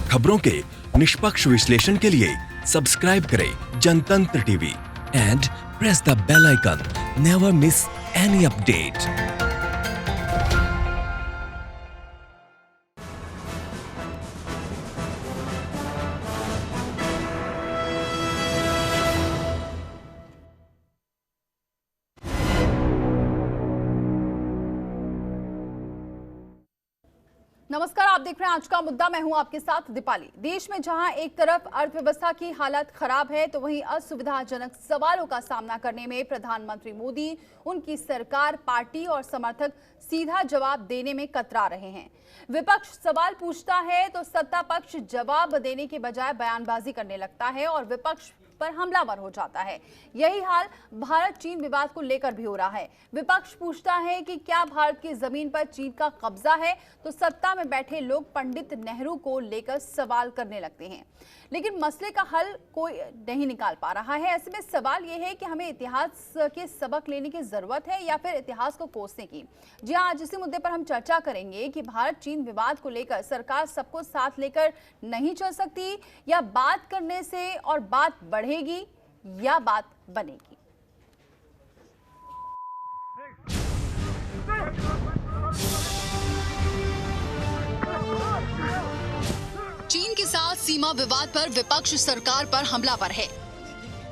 खबरों के निष्पक्ष विश्लेषण के लिए सब्सक्राइब करें Jantantra TV and press the bell icon. Never miss any update. नमस्कार, आप देख रहे हैं आज का मुद्दा। मैं हूं आपके साथ दीपाली। देश में जहां एक तरफ अर्थव्यवस्था की हालत खराब है तो वहीं असुविधाजनक सवालों का सामना करने में प्रधानमंत्री मोदी, उनकी सरकार, पार्टी और समर्थक सीधा जवाब देने में कतरा रहे हैं। विपक्ष सवाल पूछता है तो सत्ता पक्ष जवाब देने के बजाय बयानबाजी करने लगता है और विपक्ष पर हमलावर हो जाता है। यही हाल भारत चीन विवाद को लेकर भी हो रहा है। विपक्ष पूछता है कि क्या भारत की जमीन पर चीन का कब्जा है, तो सत्ता में बैठे लोग पंडित नेहरू को लेकर सवाल करने लगते हैं, लेकिन मसले का हल कोई नहीं निकाल पा रहा है। ऐसे में सवाल यह है कि हमें इतिहास के सबक लेने की जरूरत है या फिर इतिहास को कोसने की। जी हाँ, आज इसी मुद्दे पर हम चर्चा करेंगे कि भारत चीन विवाद को लेकर सरकार सबको साथ लेकर नहीं चल सकती, या बात करने से और बात बढ़ेगी या बात बनेगी। चीन के साथ सीमा विवाद पर विपक्ष सरकार पर हमलावर है।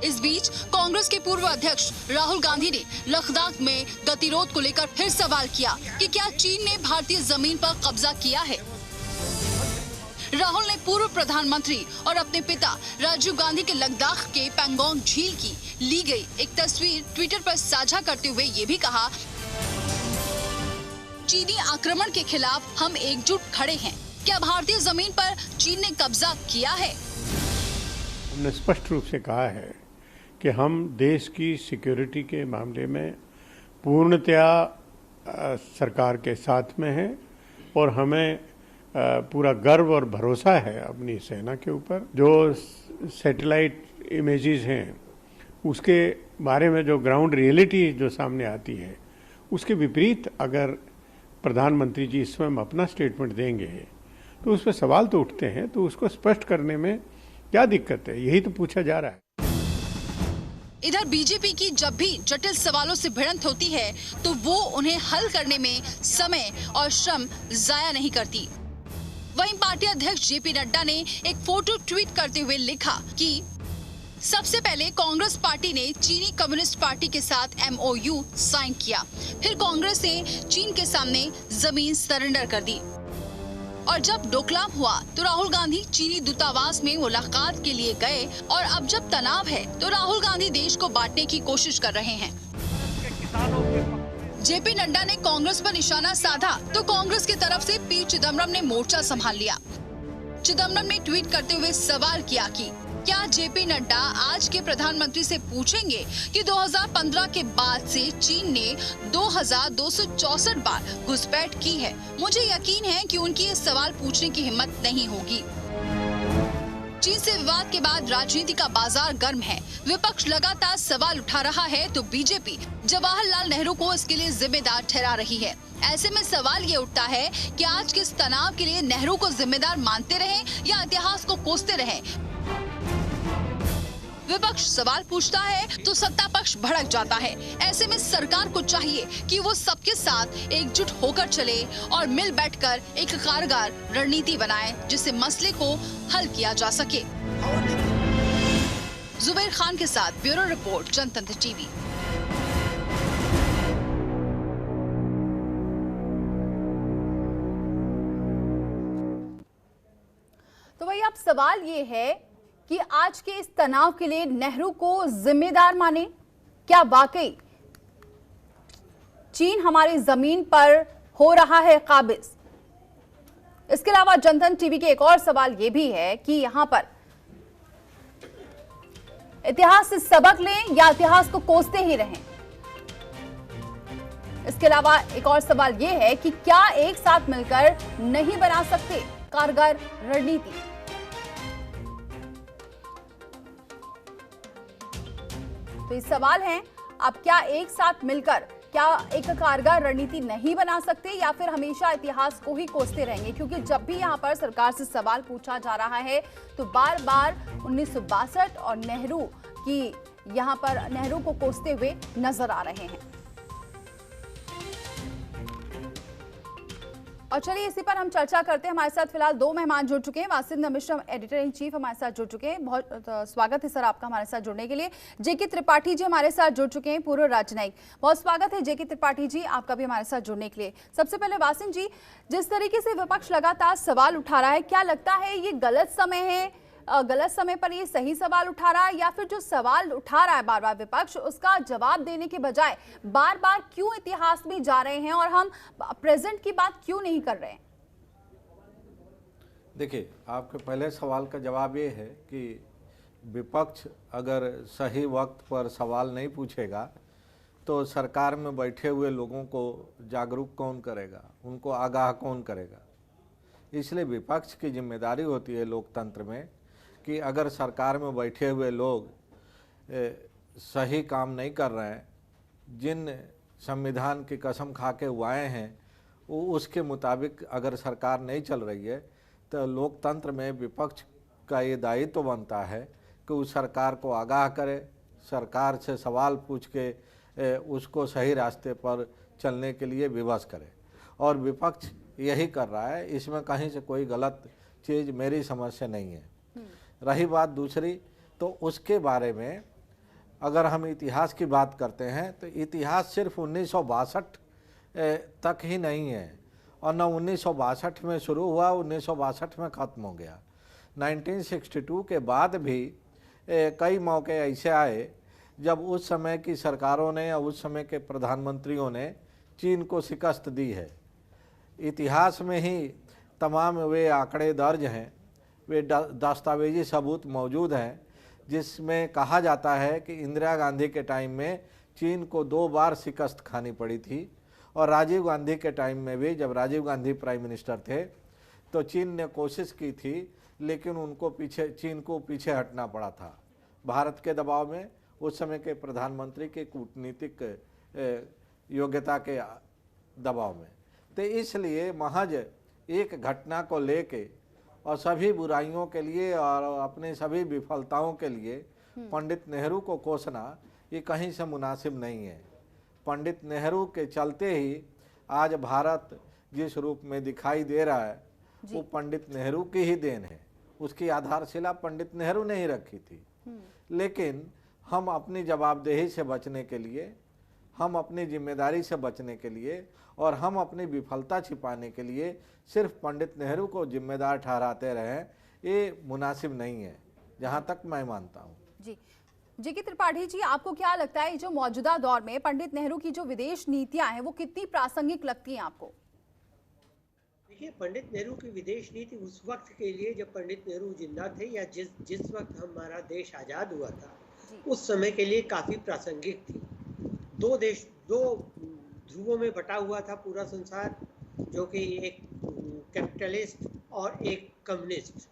इस बीच कांग्रेस के पूर्व अध्यक्ष राहुल गांधी ने लद्दाख में गतिरोध को लेकर फिर सवाल किया कि क्या चीन ने भारतीय जमीन पर कब्जा किया है। राहुल ने पूर्व प्रधानमंत्री और अपने पिता राजीव गांधी के लद्दाख के पैंगोंग झील की ली गई एक तस्वीर ट्विटर पर साझा करते हुए ये भी कहा, चीनी आक्रमण के खिलाफ हम एकजुट खड़े हैं। क्या भारतीय जमीन पर चीन ने कब्जा किया है? हमने स्पष्ट रूप से कहा है कि हम देश की सिक्योरिटी के मामले में पूर्णतया सरकार के साथ में हैं और हमें पूरा गर्व और भरोसा है अपनी सेना के ऊपर। जो सैटेलाइट इमेजेस हैं उसके बारे में जो ग्राउंड रियलिटी जो सामने आती है उसके विपरीत अगर प्रधानमंत्री जी इस समय अपना स्टेटमेंट देंगे तो उस पर सवाल तो उठते हैं, तो उसको स्पष्ट करने में क्या दिक्कत है, यही तो पूछा जा रहा है। इधर बीजेपी की जब भी जटिल सवालों से भिड़ंत होती है तो वो उन्हें हल करने में समय और श्रम जाया नहीं करती। वहीं पार्टी अध्यक्ष जेपी नड्डा ने एक फोटो ट्वीट करते हुए लिखा कि सबसे पहले कांग्रेस पार्टी ने चीनी कम्युनिस्ट पार्टी के साथ MOU साइन किया, फिर कांग्रेस ने चीन के सामने जमीन सरेंडर कर दी और जब डोकलाम हुआ तो राहुल गांधी चीनी दूतावास में मुलाकात के लिए गए और अब जब तनाव है तो राहुल गांधी देश को बांटने की कोशिश कर रहे हैं। जेपी नड्डा ने कांग्रेस पर निशाना साधा तो कांग्रेस की तरफ से पी चिदम्बरम ने मोर्चा संभाल लिया। चिदम्बरम ने ट्वीट करते हुए सवाल किया कि क्या जेपी नड्डा आज के प्रधानमंत्री से पूछेंगे कि 2015 के बाद से चीन ने 2264 बार घुसपैठ की है। मुझे यकीन है कि उनकी ये सवाल पूछने की हिम्मत नहीं होगी। चीन से विवाद के बाद राजनीति का बाजार गर्म है। विपक्ष लगातार सवाल उठा रहा है तो बीजेपी जवाहरलाल नेहरू को इसके लिए जिम्मेदार ठहरा रही है। ऐसे में सवाल ये उठता है कि आज के इस तनाव के लिए नेहरू को जिम्मेदार मानते रहें या इतिहास को कोसते रहें। विपक्ष सवाल पूछता है तो सत्ता पक्ष भड़क जाता है। ऐसे में सरकार को चाहिए कि वो सबके साथ एकजुट होकर चले और मिल बैठकर एक कारगर रणनीति बनाए जिससे मसले को हल किया जा सके। जुबैर खान के साथ ब्यूरो रिपोर्ट, जनतंत्र टीवी। तो वही अब सवाल ये है कि आज के इस तनाव के लिए नेहरू को जिम्मेदार माने। क्या वाकई चीन हमारी जमीन पर हो रहा है काबिज? इसके अलावा जनतंत्र टीवी के एक और सवाल यह भी है कि यहां पर इतिहास से सबक लें या इतिहास को कोसते ही रहें। इसके अलावा एक और सवाल यह है कि क्या एक साथ मिलकर नहीं बना सकते कारगर रणनीति? तो ये सवाल है, अब क्या एक साथ मिलकर क्या एक कारगर रणनीति नहीं बना सकते या फिर हमेशा इतिहास को ही कोसते रहेंगे? क्योंकि जब भी यहाँ पर सरकार से सवाल पूछा जा रहा है तो बार बार 1962 और नेहरू की यहाँ पर नेहरू को कोसते हुए नजर आ रहे हैं। और चलिए इसी पर हम चर्चा करते हैं। हमारे साथ फिलहाल दो मेहमान जुड़ चुके हैं। वासिंद मिश्र, एडिटर इन चीफ, हमारे साथ जुड़ चुके हैं। बहुत स्वागत है सर आपका हमारे साथ जुड़ने के लिए। जेके त्रिपाठी जी हमारे साथ जुड़ चुके हैं, पूर्व राजनयिक। बहुत स्वागत है जेके त्रिपाठी जी आपका भी हमारे साथ जुड़ने के लिए। सबसे पहले वासिंद जी, जिस तरीके से विपक्ष लगातार सवाल उठा रहा है, क्या लगता है ये गलत समय है, गलत समय पर ये सही सवाल उठा रहा है, या फिर जो सवाल उठा रहा है बार बार विपक्ष, उसका जवाब देने के बजाय बार बार क्यों इतिहास में जा रहे हैं और हम प्रेजेंट की बात क्यों नहीं कर रहे हैं? देखिए, आपके पहले सवाल का जवाब ये है कि विपक्ष अगर सही वक्त पर सवाल नहीं पूछेगा तो सरकार में बैठे हुए लोगों को जागरूक कौन करेगा, उनको आगाह कौन करेगा। इसलिए विपक्ष की जिम्मेदारी होती है लोकतंत्र में कि अगर सरकार में बैठे हुए लोग सही काम नहीं कर रहे हैं, जिन संविधान की कसम खा के वो आए हैं वो उसके मुताबिक अगर सरकार नहीं चल रही है तो लोकतंत्र में विपक्ष का ये दायित्व बनता है कि उस सरकार को आगाह करे, सरकार से सवाल पूछ के उसको सही रास्ते पर चलने के लिए विवश करे। और विपक्ष यही कर रहा है, इसमें कहीं से कोई गलत चीज़ मेरी समझ से नहीं है। रही बात दूसरी, तो उसके बारे में अगर हम इतिहास की बात करते हैं तो इतिहास सिर्फ 1962 तक ही नहीं है, और न 1962 में शुरू हुआ 1962 में ख़त्म हो गया। 1962 के बाद भी कई मौके ऐसे आए जब उस समय की सरकारों ने या उस समय के प्रधानमंत्रियों ने चीन को शिकस्त दी है। इतिहास में ही तमाम वे आंकड़े दर्ज हैं, वे दस्तावेजी सबूत मौजूद हैं जिसमें कहा जाता है कि इंदिरा गांधी के टाइम में चीन को 2 बार शिकस्त खानी पड़ी थी, और राजीव गांधी के टाइम में भी, जब राजीव गांधी प्राइम मिनिस्टर थे तो चीन ने कोशिश की थी, लेकिन उनको चीन को पीछे हटना पड़ा था भारत के दबाव में, उस समय के प्रधानमंत्री के कूटनीतिक योग्यता के दबाव में। तो इसलिए महज एक घटना को लेके और सभी बुराइयों के लिए और अपने सभी विफलताओं के लिए पंडित नेहरू को कोसना ये कहीं से मुनासिब नहीं है। पंडित नेहरू के चलते ही आज भारत जिस रूप में दिखाई दे रहा है वो पंडित नेहरू की ही देन है। उसकी आधारशिला पंडित नेहरू ने ही रखी थी। लेकिन हम अपनी जवाबदेही से बचने के लिए, हम अपनी जिम्मेदारी से बचने के लिए और हम अपनी विफलता छिपाने के लिए सिर्फ पंडित नेहरू को जिम्मेदार ठहराते रहें, ये मुनासिब नहीं है, जहां तक मैं मानता हूं। जी जेके त्रिपाठी जी, आपको क्या लगता है जो मौजूदा दौर में पंडित नेहरू की जो विदेश नीतियां हैं वो कितनी प्रासंगिक लगती हैं आपको? देखिए, पंडित नेहरू की विदेश नीति उस वक्त के लिए जब पंडित नेहरू जिंदा थे या जिस वक्त हमारा देश आज़ाद हुआ था उस समय के लिए काफ़ी प्रासंगिक थी। दो ध्रुवों में बटा हुआ था पूरा संसार, जो कि एक कैपिटलिस्ट और एक कम्युनिस्ट,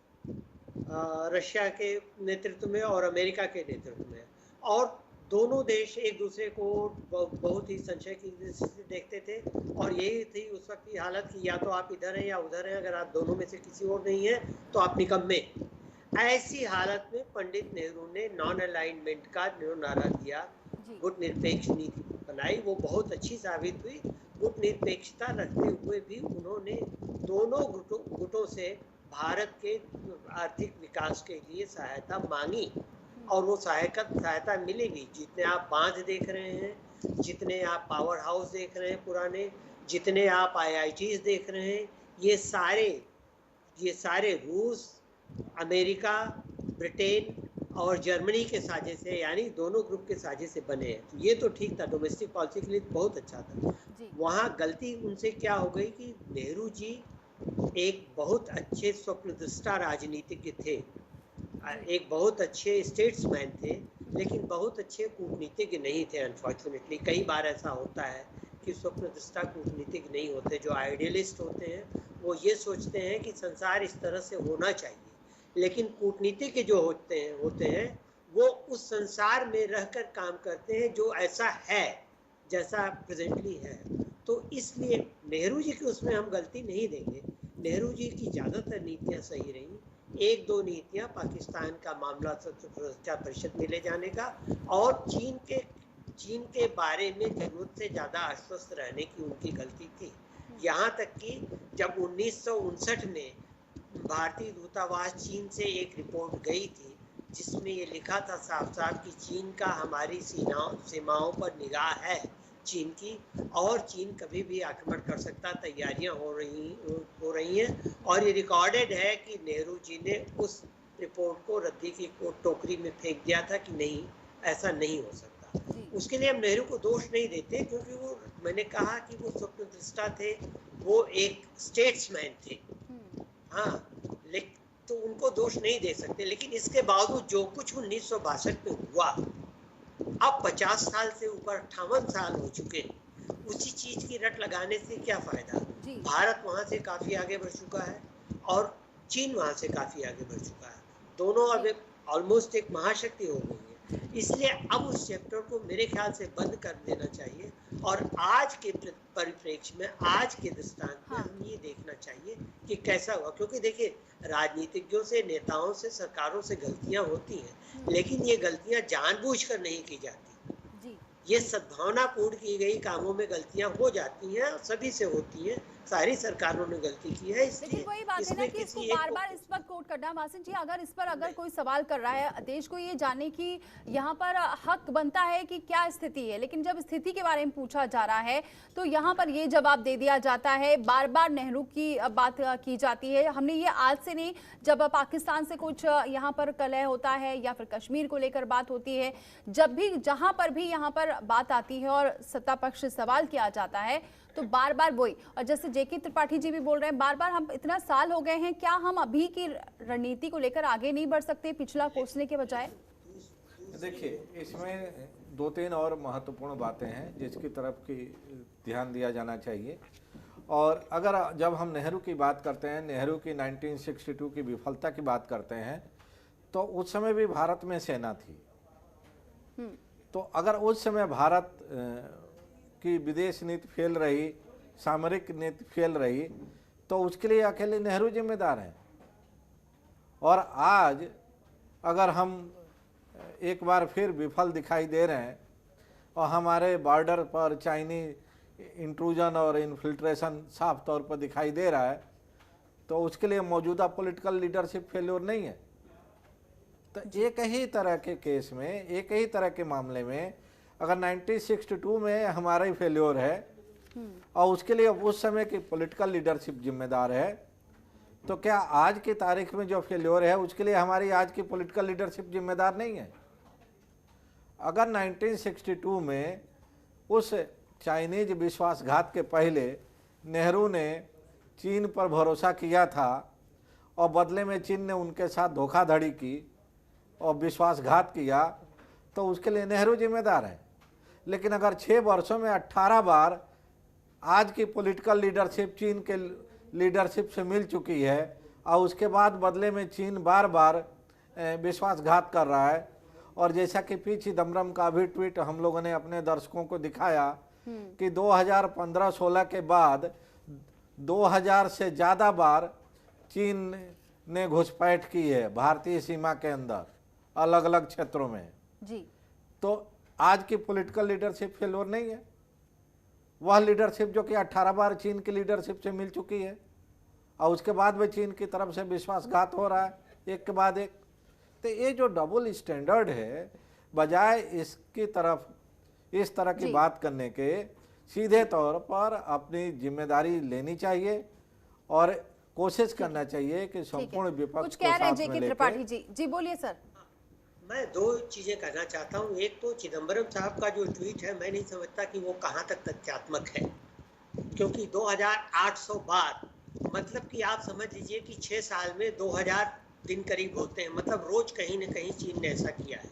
रशिया के नेतृत्व में और अमेरिका के नेतृत्व में, और दोनों देश एक दूसरे को बहुत ही संशय की दृष्टि से देखते थे। और यही थी उस वक्त की हालत कि या तो आप इधर हैं या उधर हैं, अगर आप दोनों में से किसी और नहीं है तो आप निकम्मे। ऐसी हालत में पंडित नेहरू ने नॉन अलाइनमेंट का नारा दिया, गुट निरपेक्ष नीति बनाई, वो बहुत अच्छी साबित हुई। गुट निरपेक्षता रखते हुए भी उन्होंने दोनों गुटों से भारत के आर्थिक विकास के लिए सहायता मांगी, और वो सहायता मिलेगी। जितने आप बांध देख रहे हैं, जितने आप पावर हाउस देख रहे हैं पुराने, जितने आप IITs देख रहे हैं, ये सारे रूस, अमेरिका, ब्रिटेन और जर्मनी के साझे से, यानी दोनों ग्रुप के साझे से बने हैं। तो ये तो ठीक था, डोमेस्टिक पॉलिसी के लिए बहुत अच्छा था। वहाँ गलती उनसे क्या हो गई कि नेहरू जी एक बहुत अच्छे स्वप्नदृष्टा राजनीतिज्ञ थे, एक बहुत अच्छे स्टेट्समैन थे, लेकिन बहुत अच्छे कूटनीतिज्ञ नहीं थे। अनफॉर्चुनेटली कई बार ऐसा होता है कि स्वप्नदृष्टा कूटनीतिज्ञ नहीं होते। जो आइडियलिस्ट होते हैं वो ये सोचते हैं कि संसार इस तरह से होना चाहिए, लेकिन कूटनीतिज्ञ जो होते हैं वो उस संसार में रहकर काम करते हैं जो ऐसा है, जैसा प्रेजेंटली है। तो इसलिए नेहरू जी की उसमें हम गलती नहीं देंगे। नेहरू जी की ज़्यादातर नीतियाँ सही रहीं। एक दो नीतियाँ, पाकिस्तान का मामला सुरक्षा परिषद में ले जाने का और चीन के बारे में जरूरत से ज़्यादा आश्वस्त रहने की उनकी गलती थी। यहाँ तक कि जब 1959 में भारतीय दूतावास चीन से एक रिपोर्ट गई थी जिसमें ये लिखा था साफ साफ कि चीन का हमारी सीमाओं पर निगाह है चीन की, और चीन कभी भी आक्रमण कर सकता, तैयारियां हो रही हैं। और ये रिकॉर्डेड है कि नेहरू जी ने उस रिपोर्ट को रद्दी की टोकरी में फेंक दिया था कि नहीं, ऐसा नहीं हो सकता। उसके लिए हम नेहरू को दोष नहीं देते, क्योंकि वो, मैंने कहा कि वो स्वतंत्रता थे, वो एक स्टेट्समैन थे। हाँ, लेकिन तो उनको दोष नहीं दे सकते। लेकिन इसके बावजूद जो कुछ 1962 में हुआ, अब 50 साल से ऊपर 58 साल हो चुके हैं, उसी चीज की रट लगाने से क्या फायदा। भारत वहां से काफी आगे बढ़ चुका है और चीन वहां से काफी आगे बढ़ चुका है। दोनों अब ऑलमोस्ट एक महाशक्ति हो गई है। इसलिए अब उस चैप्टर को मेरे ख्याल से बंद कर देना चाहिए और आज के परिप्रेक्ष्य में, आज के दृष्टांत में हम ये देखना चाहिए कि कैसा हुआ। क्योंकि देखिए, राजनीतिज्ञों से, नेताओं से, सरकारों से गलतियां होती हैं, लेकिन ये गलतियां जानबूझकर नहीं की जाती। ये सद्भावनापूर्ण की गई कामों में गलतियां हो जाती हैं, सभी से होती हैं, सारी सरकारों ने गलती की है। लेकिन वही बात है ना कि इसको बार-बार इस पर कोट करना। मासिन जी, अगर इस पर अगर कोई सवाल कर रहा है, देश को ये जानने की यहाँ पर हक बनता है कि क्या स्थिति है, लेकिन जब स्थिति के बारे में पूछा जा रहा है तो यहाँ पर ये जवाब दे दिया जाता है, बार-बार नेहरू की बात की जाती है। हमने ये आज से नहीं, जब पाकिस्तान से कुछ यहाँ पर कलह होता है या फिर कश्मीर को लेकर बात होती है, जब भी जहाँ पर भी यहाँ पर बात आती है और सत्ता पक्ष से सवाल किया जाता है तो बार बार वही। और जैसे जेके त्रिपाठी जी भी बोल रहे हैं, बार बार हम इतना साल हो गए हैं, क्या हम अभी की रणनीति को लेकर आगे नहीं बढ़ सकते पिछला कोसने के बजाय? देखिए, इसमें दो तीन और महत्वपूर्ण बातें हैं जिसकी तरफ की ध्यान दिया जाना चाहिए। और अगर जब हम नेहरू की बात करते हैं, नेहरू की 1962 की विफलता की बात करते हैं, तो उस समय भी भारत में सेना थी। तो अगर उस समय भारत की विदेश नीति फेल रही, सामरिक नीति फेल रही, तो उसके लिए अकेले नेहरू जिम्मेदार हैं। और आज अगर हम एक बार फिर विफल दिखाई दे रहे हैं और हमारे बॉर्डर पर चाइनीज इंट्रूजन और इन्फिल्ट्रेशन साफ तौर पर दिखाई दे रहा है, तो उसके लिए मौजूदा पॉलिटिकल लीडरशिप फेल्योर नहीं है। तो एक ही तरह के केस में, एक ही तरह के मामले में अगर 1962 में हमारा ही फेल्योर है और उसके लिए उस समय की पॉलिटिकल लीडरशिप जिम्मेदार है, तो क्या आज की तारीख में जो फेल्योर है उसके लिए हमारी आज की पॉलिटिकल लीडरशिप जिम्मेदार नहीं है? अगर 1962 में उस चाइनीज विश्वासघात के पहले नेहरू ने चीन पर भरोसा किया था और बदले में चीन ने उनके साथ धोखाधड़ी की और विश्वासघात किया, तो उसके लिए नेहरू जिम्मेदार है। लेकिन अगर 6 वर्षों में 18 बार आज की पॉलिटिकल लीडरशिप चीन के लीडरशिप से मिल चुकी है और उसके बाद बदले में चीन बार बार विश्वासघात कर रहा है, और जैसा कि पी चिदम्बरम का भी ट्वीट हम लोगों ने अपने दर्शकों को दिखाया कि 2015-16 के बाद 2000 से ज़्यादा बार चीन ने घुसपैठ की है भारतीय सीमा के अंदर अलग अलग क्षेत्रों में जी। तो आज की पॉलिटिकल लीडरशिप फेल्योर नहीं है, वह लीडरशिप जो कि 18 बार चीन की लीडरशिप से मिल चुकी है और उसके बाद भी चीन की तरफ से विश्वासघात हो रहा है एक के बाद एक। तो ये जो डबल स्टैंडर्ड है, बजाय इसकी तरफ इस तरह की बात करने के सीधे तौर पर अपनी जिम्मेदारी लेनी चाहिए और कोशिश करना चाहिए कि संपूर्ण विपक्ष को साथ में लेकर। त्रिपाठी जी, जी बोलिए सर। मैं दो चीजें कहना चाहता हूँ। एक तो चिदम्बरम साहब का जो ट्वीट है, मैं नहीं समझता कि वो कहाँ तक तथ्यात्मक है, क्योंकि 2800 बार, मतलब कि आप समझ लीजिए कि 6 साल में 2000 दिन करीब होते हैं, मतलब रोज कहीं न कहीं चीन ने ऐसा किया है।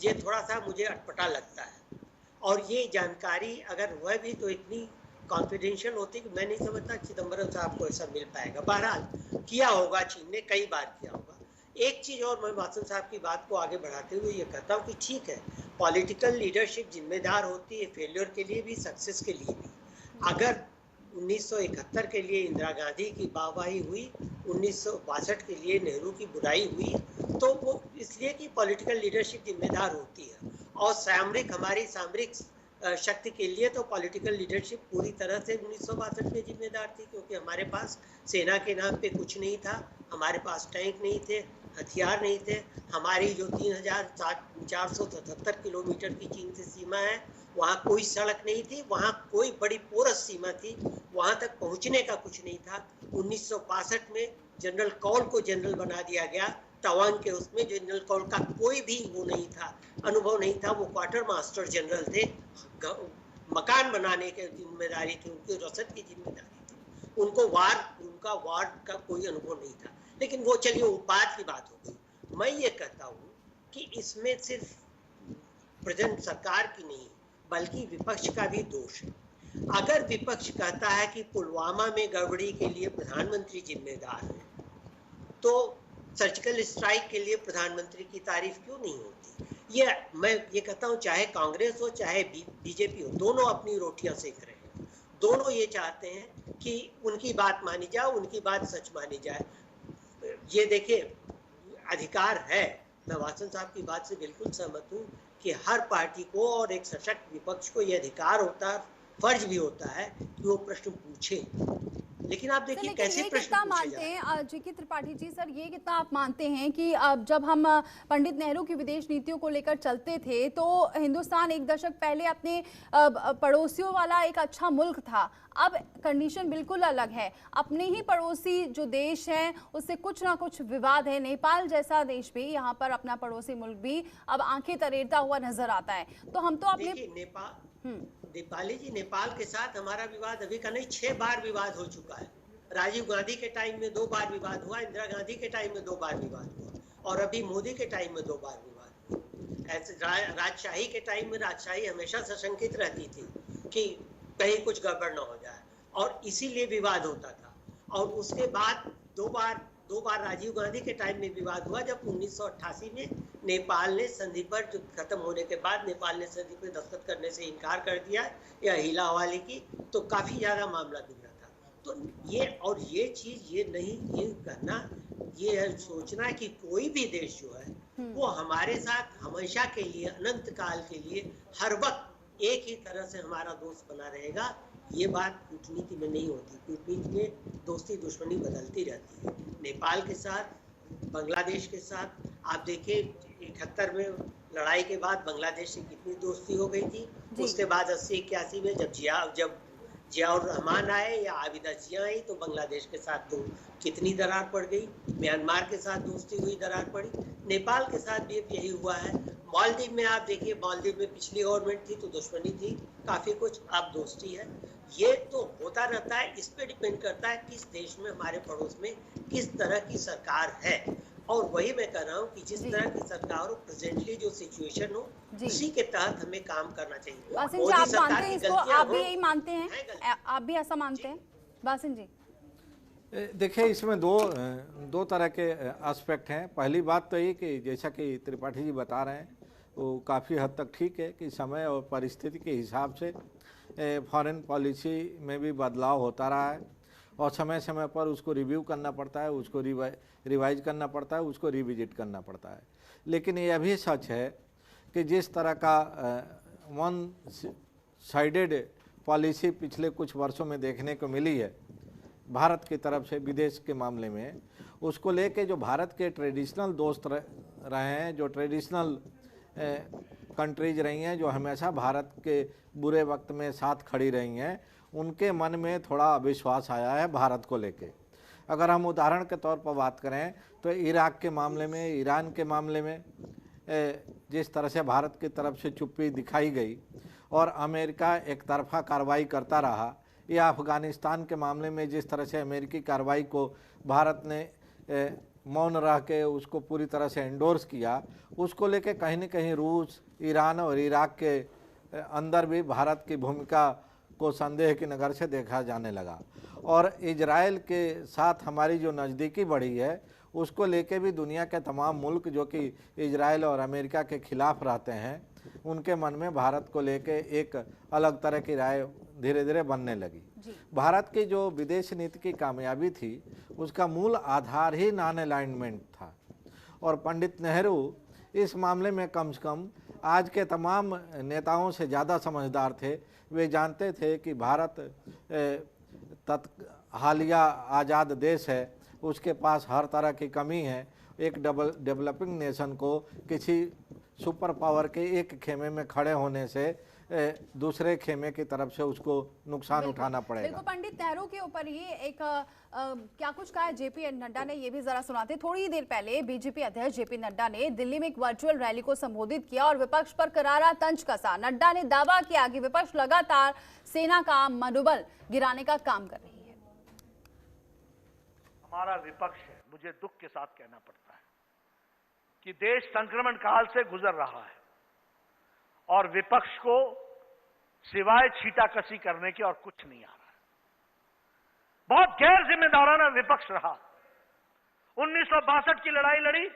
ये थोड़ा सा मुझे अटपटा लगता है। और ये जानकारी अगर वह भी तो इतनी कॉन्फिडेंशियल होती कि मैं नहीं समझता चिदम्बरम साहब को ऐसा मिल पाएगा। बहरहाल किया होगा, चीन ने कई बार किया होगा। एक चीज और मैं वासन साहब की बात को आगे बढ़ाते हुए ये कहता हूँ कि ठीक है, पॉलिटिकल लीडरशिप जिम्मेदार होती है फेलियर के लिए भी, सक्सेस के लिए भी। अगर 1971 के लिए इंदिरा गांधी की वाहवाही हुई, 1962 के लिए नेहरू की बुराई हुई, तो वो इसलिए कि पॉलिटिकल लीडरशिप जिम्मेदार होती है। और हमारी सामरिक शक्ति के लिए तो पॉलिटिकल लीडरशिप पूरी तरह से 1962 में जिम्मेदार थी, क्योंकि हमारे पास सेना के नाम पे कुछ नहीं था, हमारे पास टैंक नहीं थे, हथियार नहीं थे। हमारी जो 3477 किलोमीटर की चीन से सीमा है, वहाँ कोई सड़क नहीं थी, वहाँ कोई बड़ी पोरस सीमा थी, वहाँ तक पहुँचने का कुछ नहीं था। 1962 में जनरल कौल को जनरल बना दिया गया, तवांग के उसमें जनरल कौल का कोई भी वो नहीं था, अनुभव नहीं था। वो क्वार्टर मास्टर जनरल थे, मकान बनाने की जिम्मेदारी थी उनकी, रसद की जिम्मेदारी थी, उनका वार का कोई अनुभव नहीं था। लेकिन वो चलिए वो बात की बात हो गई। मैं ये कहता हूँ कि इसमें सिर्फ प्रेजेंट सरकार की नहीं बल्कि विपक्ष का भी दोष है। अगर विपक्ष कहता है कि पुलवामा में गड़बड़ी के लिए प्रधानमंत्री जिम्मेदार है, तो सर्जिकल स्ट्राइक के लिए प्रधानमंत्री की तारीफ क्यों नहीं होती? मैं ये कहता हूँ, चाहे कांग्रेस हो चाहे बीजेपी हो, दोनों अपनी रोटियां सेक रहे हैं। दोनों ये चाहते हैं कि उनकी बात मानी जाए, उनकी बात सच मानी जाए। ये देखिए, अधिकार है, मैं वासन साहब की बात से बिल्कुल सहमत हूँ कि हर पार्टी को और एक सशक्त विपक्ष को ये अधिकार होता है, फर्ज भी होता है कि वो प्रश्न पूछे। लेकिन आप देखिए कैसे प्रश्न पूछे मानते हैं जेके त्रिपाठी जी, सर ये कितना आप मानते हैं कि जब हम पंडित नेहरू की विदेश नीतियों को लेकर चलते थे तो हिंदुस्तान एक दशक पहले अपने पड़ोसियों वाला एक अच्छा मुल्क था, अब कंडीशन बिल्कुल अलग है। अपने ही पड़ोसी जो देश हैं उससे कुछ ना कुछ विवाद है। नेपाल जैसा देश भी, यहाँ पर अपना पड़ोसी मुल्क भी अब आंखें तरेरता हुआ नजर आता है। तो हम तो अपने दीपाली जी, नेपाल के साथ हमारा विवाद अभी का नहीं, 6 बार विवाद हो चुका है। राजीव गांधी के टाइम में 2 बार विवाद हुआ, इंदिरा गांधी के टाइम में 2 बार विवाद हुआ, और अभी मोदी के टाइम में 2 बार विवाद हुआ। ऐसे राजशाही के टाइम में राजशाही हमेशा सशंकित रहती थी कि कहीं कुछ गड़बड़ न हो जाए, और इसीलिए विवाद होता था। और उसके बाद 2 बार राजीव गांधी के टाइम में विवाद हुआ, जब 1988 में नेपाल ने संधि पर, जो खत्म होने के बाद नेपाल ने संधि पर दस्तखत करने से इनकार कर दिया या हिला हवाले की, तो काफी ज्यादा मामला बिगड़ा था। तो ये चीज ये कहना, ये है सोचना कि कोई भी देश जो है वो हमारे साथ हमेशा के लिए, अनंत काल के लिए, हर वक्त एक ही तरह से हमारा दोस्त बना रहेगा, ये बात कूटनीति में नहीं होती। कूटनीति में दोस्ती दुश्मनी बदलती रहती है। नेपाल के साथ, बांग्लादेश के साथ आप देखिए 71 में लड़ाई के बाद बांग्लादेश से कितनी दोस्ती हो गई थी। उसके बाद 80-81 में जब जियाउर रहमान आए या आबिदा जिया आई, तो बांग्लादेश के साथ तो कितनी दरार पड़ गई। म्यांमार के साथ दोस्ती हुई, दरार पड़ी। नेपाल के साथ भी यही हुआ है। मालदीव में आप देखिए, मालदीव में पिछली गवर्नमेंट थी तो दुश्मनी थी काफी कुछ, अब दोस्ती है। ये तो होता रहता है। इस पे डिपेंड करता है किस देश में, हमारे पड़ोस में किस तरह की सरकार है। और वही मैं कह रहा हूँ कि जिस तरह की सरकार हो, प्रेजेंटली जो सिचुएशन हो, उसी के तहत हमें काम करना चाहिए। वासिन जी, आप मानते हैं इसको? आप भी यही मानते हैं? आप भी ऐसा मानते हैं वासिन जी? देखिए, इसमें दो तरह के एस्पेक्ट हैं। पहली बात तो ये कि जैसा कि त्रिपाठी जी बता रहे हैं, वो काफ़ी हद तक ठीक है कि समय और परिस्थिति के हिसाब से फॉरेन पॉलिसी में भी बदलाव होता रहा है, और समय समय पर उसको रिव्यू करना पड़ता है, उसको रिवाइज करना पड़ता है, उसको रिविजिट करना पड़ता है। लेकिन यह भी सच है कि जिस तरह का वन साइडेड पॉलिसी पिछले कुछ वर्षों में देखने को मिली है भारत की तरफ से विदेश के मामले में, उसको लेके जो भारत के ट्रेडिशनल दोस्त रहे हैं, जो ट्रेडिशनल कंट्रीज रही हैं, जो हमेशा भारत के बुरे वक्त में साथ खड़ी रही हैं, उनके मन में थोड़ा अविश्वास आया है भारत को लेके। अगर हम उदाहरण के तौर पर बात करें तो इराक के मामले में, ईरान के मामले में जिस तरह से भारत की तरफ से चुप्पी दिखाई गई और अमेरिका एक तरफा कार्रवाई करता रहा, या अफ़गानिस्तान के मामले में जिस तरह से अमेरिकी कार्रवाई को भारत ने मौन रह के उसको पूरी तरह से एंडोर्स किया, उसको लेके कहीं न कहीं रूस, ईरान और इराक के अंदर भी भारत की भूमिका को संदेह की नज़र से देखा जाने लगा। और इजराइल के साथ हमारी जो नज़दीकी बढ़ी है, उसको लेके भी दुनिया के तमाम मुल्क जो कि इजराइल और अमेरिका के खिलाफ रहते हैं, उनके मन में भारत को लेके एक अलग तरह की राय धीरे धीरे बनने लगी। भारत की जो विदेश नीति की कामयाबी थी उसका मूल आधार ही नॉन अलाइनमेंट था, और पंडित नेहरू इस मामले में कम से कम आज के तमाम नेताओं से ज़्यादा समझदार थे। वे जानते थे कि भारत हालिया आज़ाद देश है, उसके पास हर तरह की कमी है। एक डेवलपिंग नेशन को किसी सुपर पावर के एक खेमे में खड़े होने से दूसरे खेमे की तरफ से उसको नुकसान उठाना पड़ेगा। बिल्कुल, पंडित नेहरू के ऊपर ये एक क्या कुछ कहा है जेपी नड्डा ने, ये भी जरा सुनाते। थोड़ी ही देर पहले बीजेपी अध्यक्ष जेपी नड्डा ने दिल्ली में एक वर्चुअल रैली को संबोधित किया और विपक्ष पर करारा तंज कसा। नड्डा ने दावा किया कि विपक्ष लगातार सेना का मनोबल गिराने का काम कर रही है। हमारा विपक्ष है, मुझे दुख के साथ कहना पड़ता है कि देश संक्रमण काल से गुजर रहा है और विपक्ष को सिवाय छीटाकशी करने के और कुछ नहीं आ रहा है। बहुत गैर जिम्मेदाराना विपक्ष रहा। 1962 की लड़ाई लड़ी,